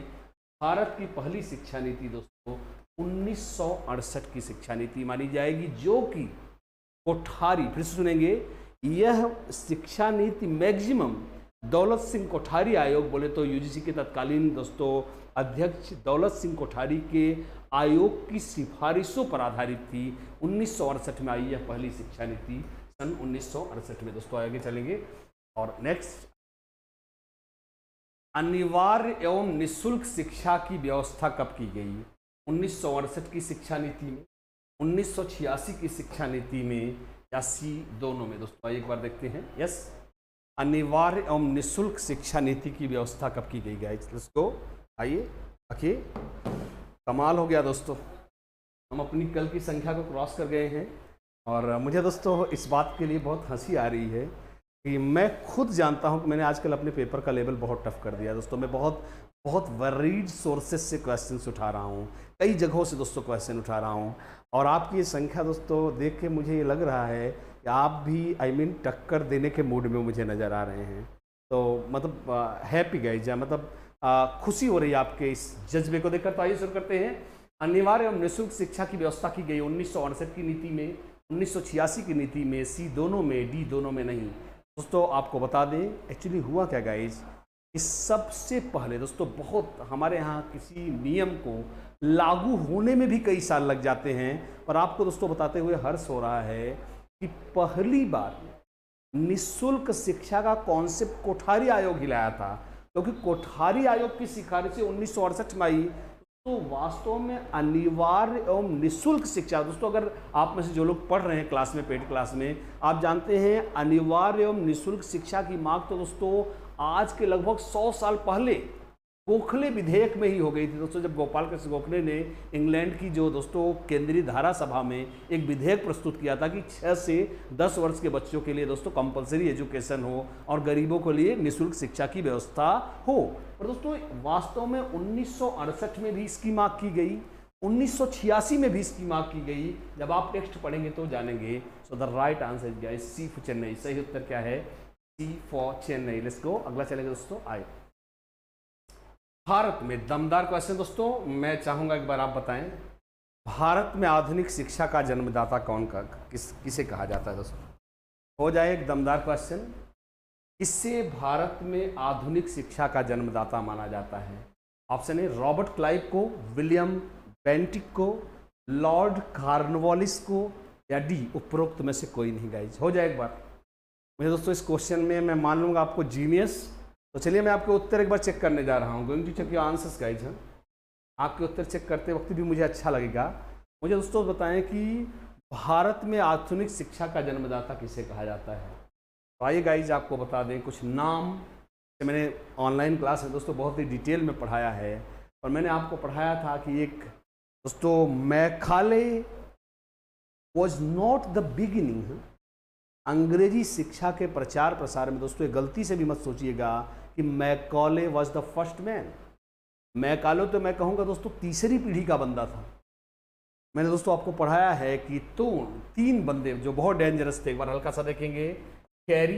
भारत की पहली शिक्षा नीति दोस्तों 1968 की शिक्षा नीति मानी जाएगी, जो कि कोठारी, फिर से सुनेंगे, यह शिक्षा नीति मैक्सिमम दौलत सिंह कोठारी आयोग, बोले तो यूजीसी के तत्कालीन दोस्तों अध्यक्ष दौलत सिंह कोठारी के आयोग की सिफारिशों पर आधारित थी। 1968 में आई यह पहली शिक्षा नीति, सन 1968 में दोस्तों। आगे चलेंगे और नेक्स्ट, अनिवार्य एवं निःशुल्क शिक्षा की व्यवस्था कब की गई? 1968 की शिक्षा नीति में, 1986 की शिक्षा नीति में, या सी दोनों में दोस्तों? एक बार देखते हैं। यस, अनिवार्य एवं निःशुल्क शिक्षा नीति की व्यवस्था कब की गई गाइस? Let's go. आइए, ओके, कमाल हो गया दोस्तों, हम अपनी कल की संख्या को क्रॉस कर गए हैं। और मुझे दोस्तों इस बात के लिए बहुत हंसी आ रही है कि मैं खुद जानता हूं कि मैंने आजकल अपने पेपर का लेवल बहुत टफ कर दिया दोस्तों। मैं बहुत वरीड सोर्सेज से क्वेश्चंस उठा रहा हूं, कई जगहों से दोस्तों क्वेश्चन उठा रहा हूं, और आपकी ये संख्या दोस्तों देख के मुझे ये लग रहा है कि आप भी टक्कर देने के मूड में मुझे नज़र आ रहे हैं। तो मतलब हैप्पी गाइज, मतलब खुशी हो रही है आपके इस जज्बे को देखकर। तो आइए शुरू करते हैं। अनिवार्य एवं निःशुल्क शिक्षा की व्यवस्था की गई 1968 की नीति में, 1986 की नीति में, सी दोनों में, डी दोनों में नहीं दोस्तों। आपको बता दें एक्चुअली हुआ क्या गाइज, इस सबसे पहले दोस्तों बहुत हमारे यहाँ किसी नियम को लागू होने में भी कई साल लग जाते हैं, पर आपको दोस्तों बताते हुए हर्ष हो रहा है कि पहली बार निःशुल्क शिक्षा का कॉन्सेप्ट कोठारी आयोग ही लाया था, क्योंकि कोठारी आयोग की सिफारिशें 1968 में आई। तो वास्तव में अनिवार्य एवं निःशुल्क शिक्षा दोस्तों, अगर आप में से जो लोग पढ़ रहे हैं क्लास में, पेड क्लास में, आप जानते हैं अनिवार्य एवं निःशुल्क शिक्षा की मांग तो दोस्तों आज के लगभग 100 साल पहले गोखले विधेयक में ही हो गई थी दोस्तों। जब गोपाल कृष्ण गोखले ने इंग्लैंड की जो दोस्तों केंद्रीय धारा सभा में एक विधेयक प्रस्तुत किया था कि 6 से 10 वर्ष के बच्चों के लिए दोस्तों कंपलसरी एजुकेशन हो और गरीबों के लिए निःशुल्क शिक्षा की व्यवस्था हो। और दोस्तों वास्तव में 1968 में भी इसकी मांग की गई, 1986 में भी इसकी मांग की गई। जब आप टेक्स्ट पढ़ेंगे तो जानेंगे। So the right answer is guys C for Chennai. सही उत्तर क्या है? C for Chennai. Let's go, अगला चलेगा दोस्तों। आए भारत में, दमदार क्वेश्चन दोस्तों, मैं चाहूंगा एक बार आप बताएं, भारत में आधुनिक शिक्षा का जन्मदाता किसे कहा जाता है दोस्तों? हो जाए एक दमदार क्वेश्चन, किससे भारत में आधुनिक शिक्षा का जन्मदाता माना जाता है? ऑप्शन ए रॉबर्ट क्लाइव को, विलियम बेंटिक को, लॉर्ड कॉर्नवालिस को, या डी उपरोक्त में से कोई नहीं गाइज। हो जाए एक बार। मुझे दोस्तों इस क्वेश्चन में मैं मान लूँगा आपको जीनियस। तो चलिए मैं आपके उत्तर एक बार चेक करने जा रहा हूँ। Going to check your answers guys. आपके उत्तर चेक करते वक्त भी मुझे अच्छा लगेगा। मुझे दोस्तों बताएं कि भारत में आधुनिक शिक्षा का जन्मदाता किसे कहा जाता है? तो आइए गाइज आपको बता दें कुछ नाम। मैंने ऑनलाइन क्लास में दोस्तों बहुत ही डिटेल में पढ़ाया है, और मैंने आपको पढ़ाया था कि एक दोस्तों Macaulay was not the beginning. अंग्रेजी शिक्षा के प्रचार प्रसार में दोस्तों गलती से भी मत सोचिएगा कि Macaulay was the first man. Macaulay तो मैं कहूँगा दोस्तों तीसरी पीढ़ी का बंदा था। मैंने दोस्तों आपको पढ़ाया है कि तो 3 बंदे जो बहुत डेंजरस थे, एक बार हल्का सा देखेंगे, कैरी,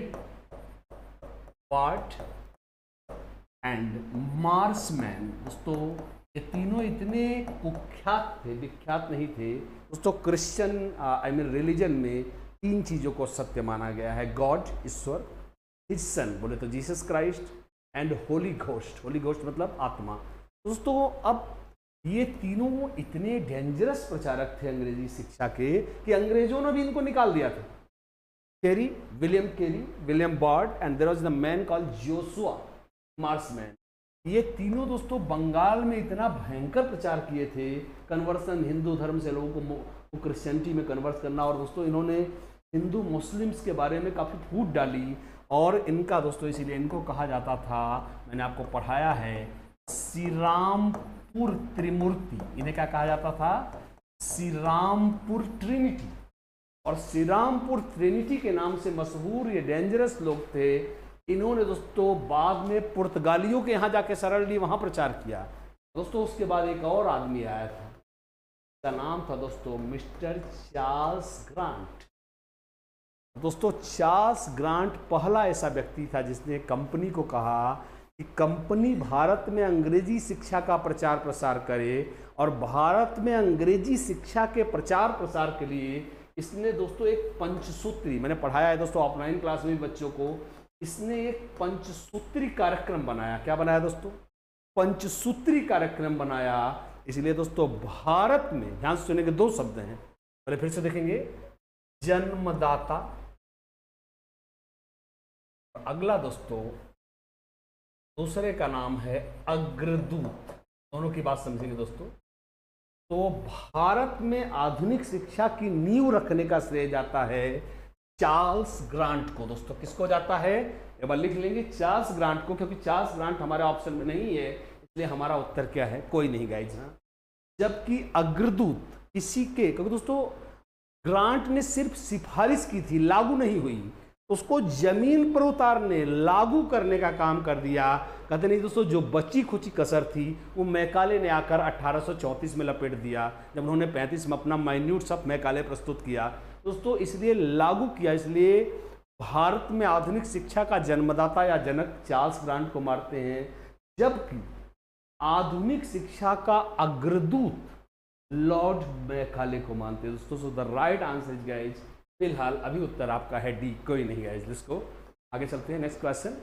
वाट एंड मार्समैन। दोस्तों ये तीनों इतने कुख्यात थे, विख्यात नहीं थे दोस्तों। क्रिश्चियन आई मीन रिलीजन में 3 चीज़ों को सत्य माना गया है, गॉड ईश्वर, हिज सन बोले तो Jesus Christ, and Holi ghost. Holi ghost मतलब आत्मा। दोस्तों अब ये तीनों इतने डेंजरस प्रचारक थे अंग्रेजी शिक्षा के कि अंग्रेजों ने भी इनको निकाल दिया था। Carey, William Ward and there was the man called Joshua Marshman. ये तीनों दोस्तों बंगाल में इतना भयंकर प्रचार किए थे, कन्वर्सन, हिंदू धर्म से लोगों को क्रिश्चियनिटी में कन्वर्ट करना। और दोस्तों इन्होंने हिंदू मुस्लिम्स के बारे में काफ़ी फूट डाली। और इनका दोस्तों इसीलिए इनको कहा जाता था, मैंने आपको पढ़ाया है, श्रीरामपुर त्रिमूर्ति। इन्हें क्या कहा जाता था? श्रीरामपुर ट्रिनिटी। और श्रीरामपुर ट्रिनिटी के नाम से मशहूर ये डेंजरस लोग थे। इन्होंने दोस्तों बाद में पुर्तगालियों के यहाँ जाके सरलली वहाँ प्रचार किया। दोस्तों उसके बाद एक और आदमी आया था, उसका नाम था दोस्तों मिस्टर चार्ल्स ग्रांट। दोस्तों चार्ल्स ग्रांट पहला ऐसा व्यक्ति था जिसने कंपनी को कहा कि कंपनी भारत में अंग्रेजी शिक्षा का प्रचार प्रसार करे। और भारत में अंग्रेजी शिक्षा के प्रचार प्रसार के लिए इसने दोस्तों एक पंचसूत्री, मैंने पढ़ाया है दोस्तों ऑफलाइन क्लास में बच्चों को, इसने एक पंचसूत्री कार्यक्रम बनाया। क्या बनाया दोस्तों? पंचसूत्री कार्यक्रम बनाया। इसलिए दोस्तों भारत में, ध्यान से सुनेंगे, 2 शब्द हैं, पहले फिर से देखेंगे, जन्मदाता। अगला दोस्तों दूसरे का नाम है अग्रदूत। दोनों की बात समझेंगे दोस्तों। तो भारत में आधुनिक शिक्षा की नींव रखने का श्रेय जाता है चार्ल्स ग्रांट को। दोस्तों किसको जाता है? एक बार लिख लेंगे, चार्ल्स ग्रांट को, क्योंकि चार्ल्स ग्रांट हमारे ऑप्शन में नहीं है, इसलिए हमारा उत्तर क्या है? कोई नहीं गाइज। जबकि अग्रदूत किसी के, क्योंकि दोस्तों ग्रांट ने सिर्फ सिफारिश की थी, लागू नहीं हुई, उसको जमीन पर उतारने, लागू करने का काम कर दिया। कहते नहीं दोस्तों, जो बची खुची कसर थी वो मैकाले ने आकर 1834 में लपेट दिया, जब उन्होंने 35 में अपना माइन्यूट्स ऑफ मैकाले प्रस्तुत किया दोस्तों, इसलिए लागू किया। इसलिए भारत में आधुनिक शिक्षा का जन्मदाता या जनक चार्ल्स ग्रांट को मारते हैं, जबकि आधुनिक शिक्षा का अग्रदूत लॉर्ड मैकाले को मानते हैं दोस्तों। सो the right answer is guys, फिलहाल अभी उत्तर आपका है डी, कोई नहीं गाइज। इसको आगे चलते हैं, नेक्स्ट क्वेश्चन।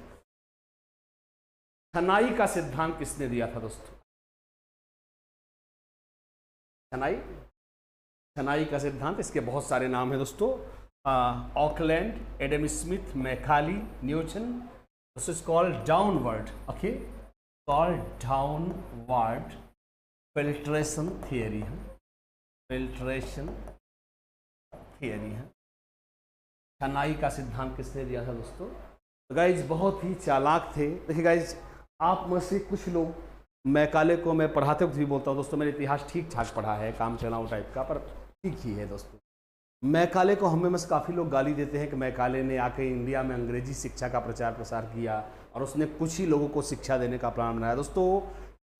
छनाई का सिद्धांत किसने दिया था दोस्तों? छनाई का सिद्धांत, इसके बहुत सारे नाम हैं दोस्तों। Auckland, Adam Smith, Macaulay, Newton. This is called downward, okay, called downward filtration theory है, फिल्ट्रेशन थियरी है। छनाई का सिद्धांत किसने दिया था दोस्तों? तो गाइज बहुत ही चालाक थे। देखिए गाइज, आप में से कुछ लोग, मैकाले को मैं पढ़ाते वक्त भी बोलता हूँ दोस्तों, मैंने इतिहास ठीक ठाक पढ़ा है, काम चलाऊ टाइप का, पर ठीक ही है दोस्तों। मैकाले को हमें में से काफ़ी लोग गाली देते हैं कि मैकाले ने आके इंडिया में अंग्रेजी शिक्षा का प्रचार प्रसार किया और उसने कुछ ही लोगों को शिक्षा देने का प्लान बनाया। दोस्तों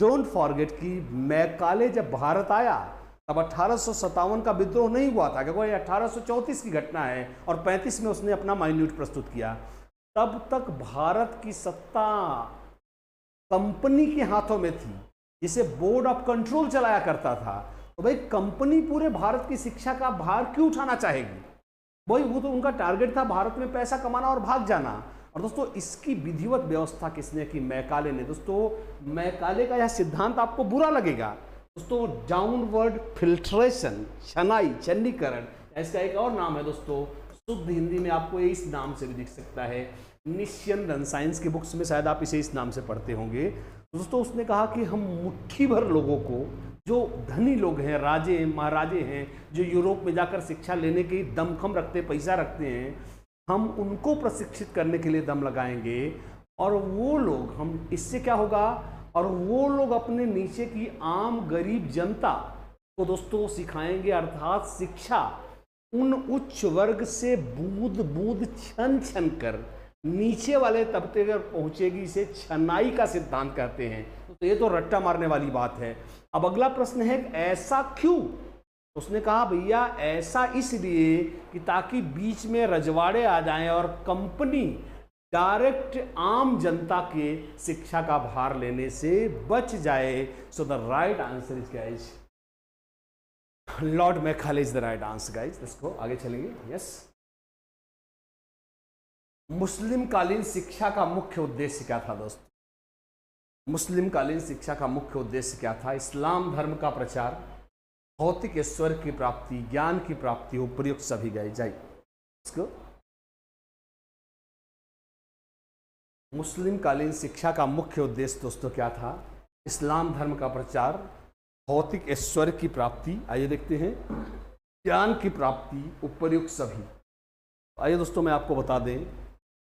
डोंट फॉरगेट कि मैकाले जब भारत आया तब 1857 का विद्रोह नहीं हुआ था, क्योंकि 1834 की घटना है, और 35 में उसने अपना माइन्यूट प्रस्तुत किया। तब तक भारत की सत्ता कंपनी के हाथों में थी, जिसे बोर्ड ऑफ कंट्रोल चलाया करता था। तो भाई कंपनी पूरे भारत की शिक्षा का भार क्यों उठाना चाहेगी? भाई वो तो उनका टारगेट था भारत में पैसा कमाना और भाग जाना। और दोस्तों इसकी विधिवत व्यवस्था किसने की? मैकाले ने। दोस्तों मैकाले का यह सिद्धांत आपको बुरा लगेगा दोस्तों, डाउनवर्ड फिल्ट्रेशन, छनाई, चन्नीकरण, इसका एक और नाम है दोस्तों, शुद्ध हिंदी में आपको ये इस नाम से भी दिख सकता है, निश्चंदन। साइंस की बुक्स में शायद आप इसे इस नाम से पढ़ते होंगे। दोस्तों उसने कहा कि हम मुट्ठी भर लोगों को, जो धनी लोग हैं, राजे महाराजे हैं, जो यूरोप में जाकर शिक्षा लेने की दमखम रखते, पैसा रखते हैं, हम उनको प्रशिक्षित करने के लिए दम लगाएंगे। और वो लोग, हम इससे क्या होगा, और वो लोग अपने नीचे की आम गरीब जनता को दोस्तों सिखाएंगे, अर्थात शिक्षा उन उच्च वर्ग से बूंद बूंद छन छन कर नीचे वाले तबके पर पहुंचेगी। इसे छनाई का सिद्धांत कहते हैं। तो ये तो रट्टा मारने वाली बात है। अब अगला प्रश्न है, ऐसा क्यों? उसने कहा भैया ऐसा इसलिए कि ताकि बीच में रजवाड़े आ जाएं और कंपनी डायरेक्ट आम जनता के शिक्षा का भार लेने से बच जाए। सो the right answer is guys Lord Macaulay is the right answer guys. इसको आगे चलेंगे। यस, मुस्लिम कालीन शिक्षा का मुख्य उद्देश्य क्या था दोस्तों? मुस्लिम कालीन शिक्षा का मुख्य उद्देश्य क्या था? इस्लाम धर्म का प्रचार, भौतिक ईश्वर की प्राप्ति, ज्ञान की प्राप्ति, उपयुक्त सभी गए जाइए। इसको मुस्लिम कालीन शिक्षा का मुख्य उद्देश्य दोस्तों क्या था? इस्लाम धर्म का प्रचार, भौतिक ईश्वर की प्राप्ति, आइए देखते हैं, ज्ञान की प्राप्ति, उपयुक्त सभी। आइए दोस्तों मैं आपको बता दें,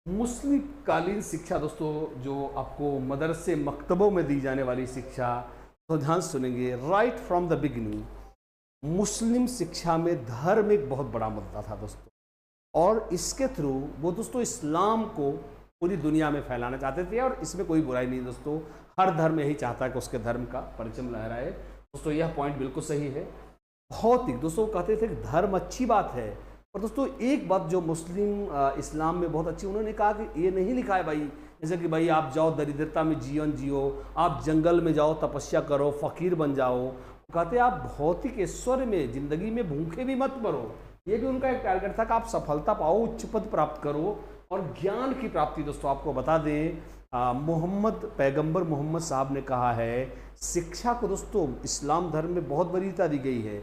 मुस्लिम कालीन शिक्षा दोस्तों जो आपको मदरसे मकतबों में दी जाने वाली शिक्षा, तो ध्यान सुनेंगे, राइट फ्रॉम द बिगिनिंग मुस्लिम शिक्षा में धर्म एक बहुत बड़ा मुद्दा था दोस्तों, और इसके थ्रू वो दोस्तों इस्लाम को पूरी दुनिया में फैलाना चाहते थे। और इसमें कोई बुराई नहीं दोस्तों, हर धर्म यही चाहता है कि उसके धर्म का परचम लहराए। दोस्तों यह पॉइंट बिल्कुल सही है। भौतिक दोस्तों कहते थे कि धर्म अच्छी बात है, और दोस्तों एक बात जो मुस्लिम इस्लाम में बहुत अच्छी, उन्होंने कहा कि ये नहीं लिखा है भाई जैसे कि भाई आप जाओ दरिद्रता में जीवन जियो, आप जंगल में जाओ तपस्या करो, फकीर बन जाओ। कहते आप भौतिक ऐश्वर्य में जिंदगी में भूखे भी मत मरो। ये भी उनका एक टारगेट था कि आप सफलता पाओ, उच्च पद प्राप्त करो और ज्ञान की प्राप्ति। दोस्तों आपको बता दें, पैगंबर मोहम्मद साहब ने कहा है शिक्षा को दोस्तों इस्लाम धर्म में बहुत वरीयता दी गई है।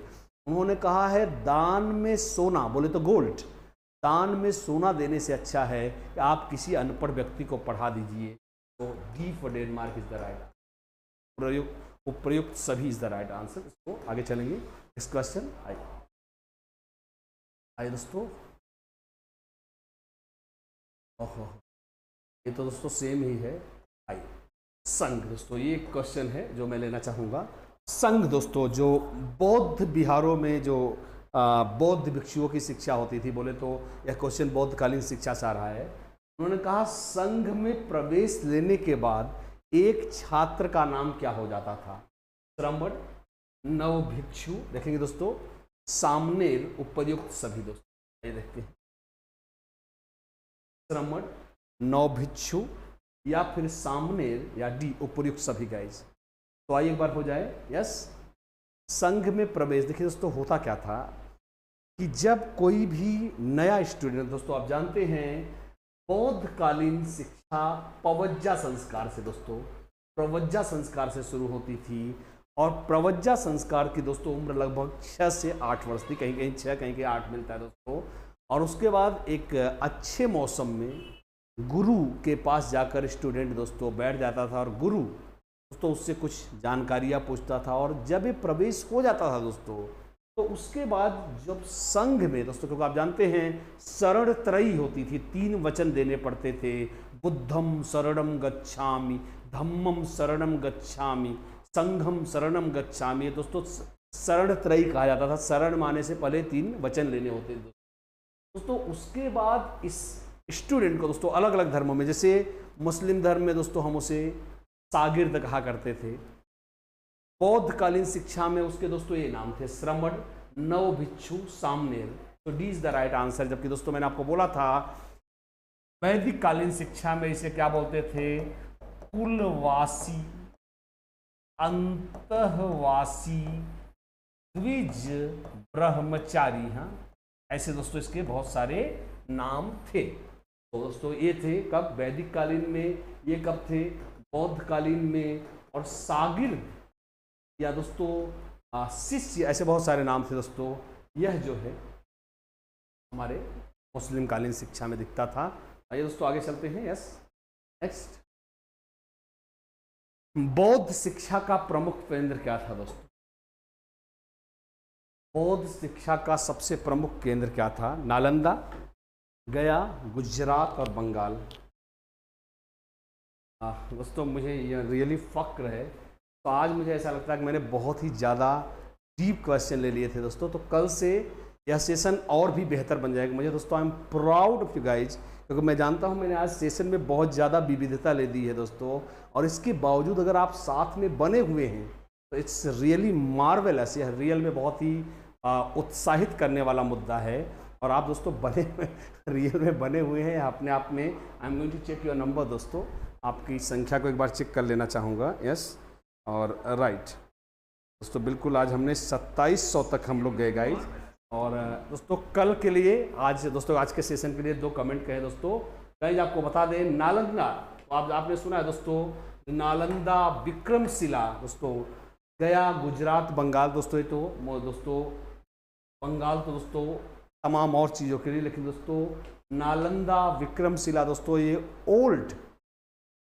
उन्होंने कहा है दान में सोना, बोले तो गोल्ड, दान में सोना देने से अच्छा है कि आप किसी अनपढ़ व्यक्ति को पढ़ा दीजिए। तो D for Denmark is the right, उपयुक्त सभी इज द राइट आंसर। इसको आगे चलेंगे। इस क्वेश्चन आइए दोस्तों, ओहो ये तो दोस्तों सेम ही है। आइए संघ दोस्तों, ये क्वेश्चन है जो मैं लेना चाहूँगा। संघ दोस्तों जो बौद्ध बिहारों में जो बौद्ध भिक्षुओं की शिक्षा होती थी, बोले तो यह क्वेश्चन बौद्धकालीन शिक्षा से आ रहा है। उन्होंने कहा संघ में प्रवेश लेने के बाद एक छात्र का नाम क्या हो जाता था? श्रमण, नव भिक्षु, देखेंगे दोस्तों, सामनेर, उपयुक्त सभी। दोस्तों ये देखते हैं, श्रमण, नव भिक्षु या फिर सामनेर या डी उपयुक्त सभी गाइज। तो आइए एक बार हो जाए। यस, संघ में प्रवेश, देखिए दोस्तों होता क्या था कि जब कोई भी नया स्टूडेंट, दोस्तों आप जानते हैं बौद्धकालीन शिक्षा प्रवज्जा संस्कार से, दोस्तों प्रवज्जा संस्कार से शुरू होती थी। और प्रवज्जा संस्कार की दोस्तों उम्र लगभग 6 से 8 वर्ष थी, कहीं कहीं 6 कहीं कहीं 8 मिलता है दोस्तों। और उसके बाद एक अच्छे मौसम में गुरु के पास जाकर स्टूडेंट दोस्तों बैठ जाता था, और गुरु दोस्तों उससे कुछ जानकारियाँ पूछता था। और जब ये प्रवेश हो जाता था दोस्तों, तो उसके बाद जब संघ में दोस्तों, क्योंकि आप जानते हैं शरण त्रयी होती थी, 3 वचन देने पड़ते थे, बुद्धम शरणम गच्छामि, धम्मम शरणम गच्छामि, संघम शरणम गच्छामि। दोस्तों शरण त्रयी कहा जाता था, शरण माने से पहले 3 वचन लेने होते थे दोस्तों। उसके बाद इस स्टूडेंट को दोस्तों अलग अलग धर्मों में, जैसे मुस्लिम धर्म में दोस्तों हम उसे शागिर्द कहा करते थे, बौद्धकालीन शिक्षा में उसके दोस्तों ये नाम थे, श्रमण, नव भिक्षु, सामनेर। तो D is the right answer. जबकि दोस्तों मैंने आपको बोला था वैदिक कालीन शिक्षा में इसे क्या बोलते थे? कुलवासी, अंतःवासी, द्विज, ब्रह्मचारी। हाँ, ऐसे दोस्तों इसके बहुत सारे नाम थे। तो दोस्तों ये थे कब? वैदिक कालीन में। ये कब थे? बौद्ध कालीन में। और सागिर्द या दोस्तों शिष्य, ऐसे बहुत सारे नाम थे दोस्तों। यह जो है हमारे मुस्लिम कालीन शिक्षा में दिखता था। आइए दोस्तों आगे चलते हैं। यस, नेक्स्ट, बौद्ध शिक्षा का प्रमुख केंद्र क्या था दोस्तों? बौद्ध शिक्षा का सबसे प्रमुख केंद्र क्या था? नालंदा, गया, गुजरात और बंगाल। दोस्तों मुझे यह रियली फक्र है, तो आज मुझे ऐसा लगता है कि मैंने बहुत ही ज़्यादा डीप क्वेश्चन ले लिए थे दोस्तों। तो कल से यह सेशन और भी बेहतर बन जाएगा। मुझे दोस्तों I am proud of you guys, क्योंकि मैं जानता हूँ मैंने आज सेशन में बहुत ज़्यादा विविधता ले दी है दोस्तों। और इसके बावजूद अगर आप साथ में बने हुए हैं तो इट्स रियली मार्वेलस। यह रियल में बहुत ही उत्साहित करने वाला मुद्दा है और आप दोस्तों बने रियल में बने हुए हैं अपने आप में। I am going to check your number दोस्तों, आपकी संख्या को एक बार चेक कर लेना चाहूँगा। यस और राइट दोस्तों, बिल्कुल आज हमने 2700 तक हम लोग गए गाइज। और दोस्तों कल के लिए आज दोस्तों आज के सेशन के लिए 2 कमेंट कहे दोस्तों। गाइज आपको बता दें नालंदा, तो आपने सुना है दोस्तों नालंदा विक्रमशिला दोस्तों, गया गुजरात बंगाल दोस्तों। ये तो दोस्तों बंगाल तो दोस्तों तमाम और चीज़ों के लिए, लेकिन दोस्तों नालंदा विक्रमशिला दोस्तों ये ओल्ड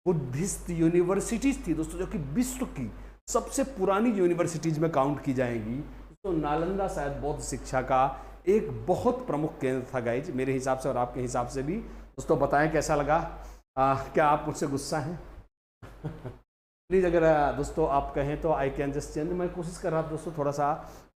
बुद्धिस्ट यूनिवर्सिटीज थी दोस्तों, जो कि विश्व की सबसे पुरानी यूनिवर्सिटीज में काउंट की जाएंगी दोस्तों। नालंदा शायद बौद्ध शिक्षा का एक बहुत प्रमुख केंद्र था गाइज, मेरे हिसाब से और आपके हिसाब से भी। दोस्तों बताएं कैसा लगा, क्या आप मुझसे गुस्सा हैं? प्लीज़ अगर दोस्तों आप कहें तो आई कैन जस्ट चेंज। मैं कोशिश कर रहा था दोस्तों, थोड़ा सा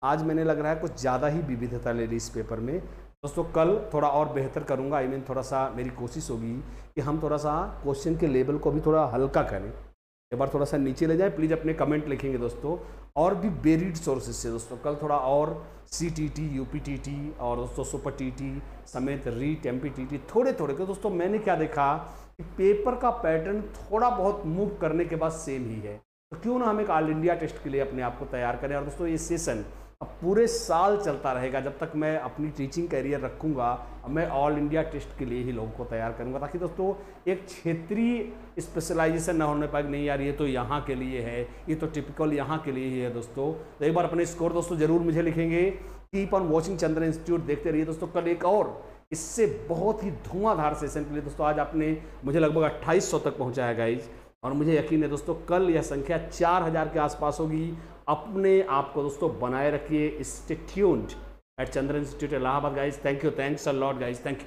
आज मैंने लग रहा है कुछ ज़्यादा ही विविधता ले ली इस पेपर में दोस्तों। कल थोड़ा और बेहतर करूँगा। आई मीन थोड़ा सा मेरी कोशिश होगी कि हम थोड़ा सा क्वेश्चन के लेवल को भी थोड़ा हल्का करें, एक बार थोड़ा सा नीचे ले जाए। प्लीज़ अपने कमेंट लिखेंगे दोस्तों, और भी वेरिड सोर्सेज से दोस्तों। कल थोड़ा और CTT, UPTT और दोस्तों सुपर TT समेत रीट MPTT थोड़े क्योंकि दोस्तों मैंने क्या देखा कि पेपर का पैटर्न थोड़ा बहुत मूव करने के बाद सेम ही है, तो क्यों ना हम एक ऑल इंडिया टेस्ट के लिए अपने आप को तैयार करें। और दोस्तों ये सेशन अब पूरे साल चलता रहेगा, जब तक मैं अपनी टीचिंग करियर रखूँगा मैं ऑल इंडिया टेस्ट के लिए ही लोगों को तैयार करूँगा, ताकि दोस्तों एक क्षेत्रीय स्पेशलाइजेशन ना होने पाए, नहीं यार ये तो यहाँ के लिए है, ये तो टिपिकल यहाँ के लिए ही है दोस्तों। तो एक बार अपने स्कोर दोस्तों जरूर मुझे लिखेंगे। Keep on watching Chandran institute, देखते रहिए दोस्तों। कल एक और इससे बहुत ही धुआंधार सेशन के लिए दोस्तों आज आपने मुझे लगभग 2800 तक पहुँचाया गाइज, और मुझे यकीन है दोस्तों कल यह संख्या 4000 के आसपास होगी। अपने आप को दोस्तों बनाए रखिए। Stay tuned at Chandran institute Allahabad guys. Thank you, thanks a lot guys, thank you.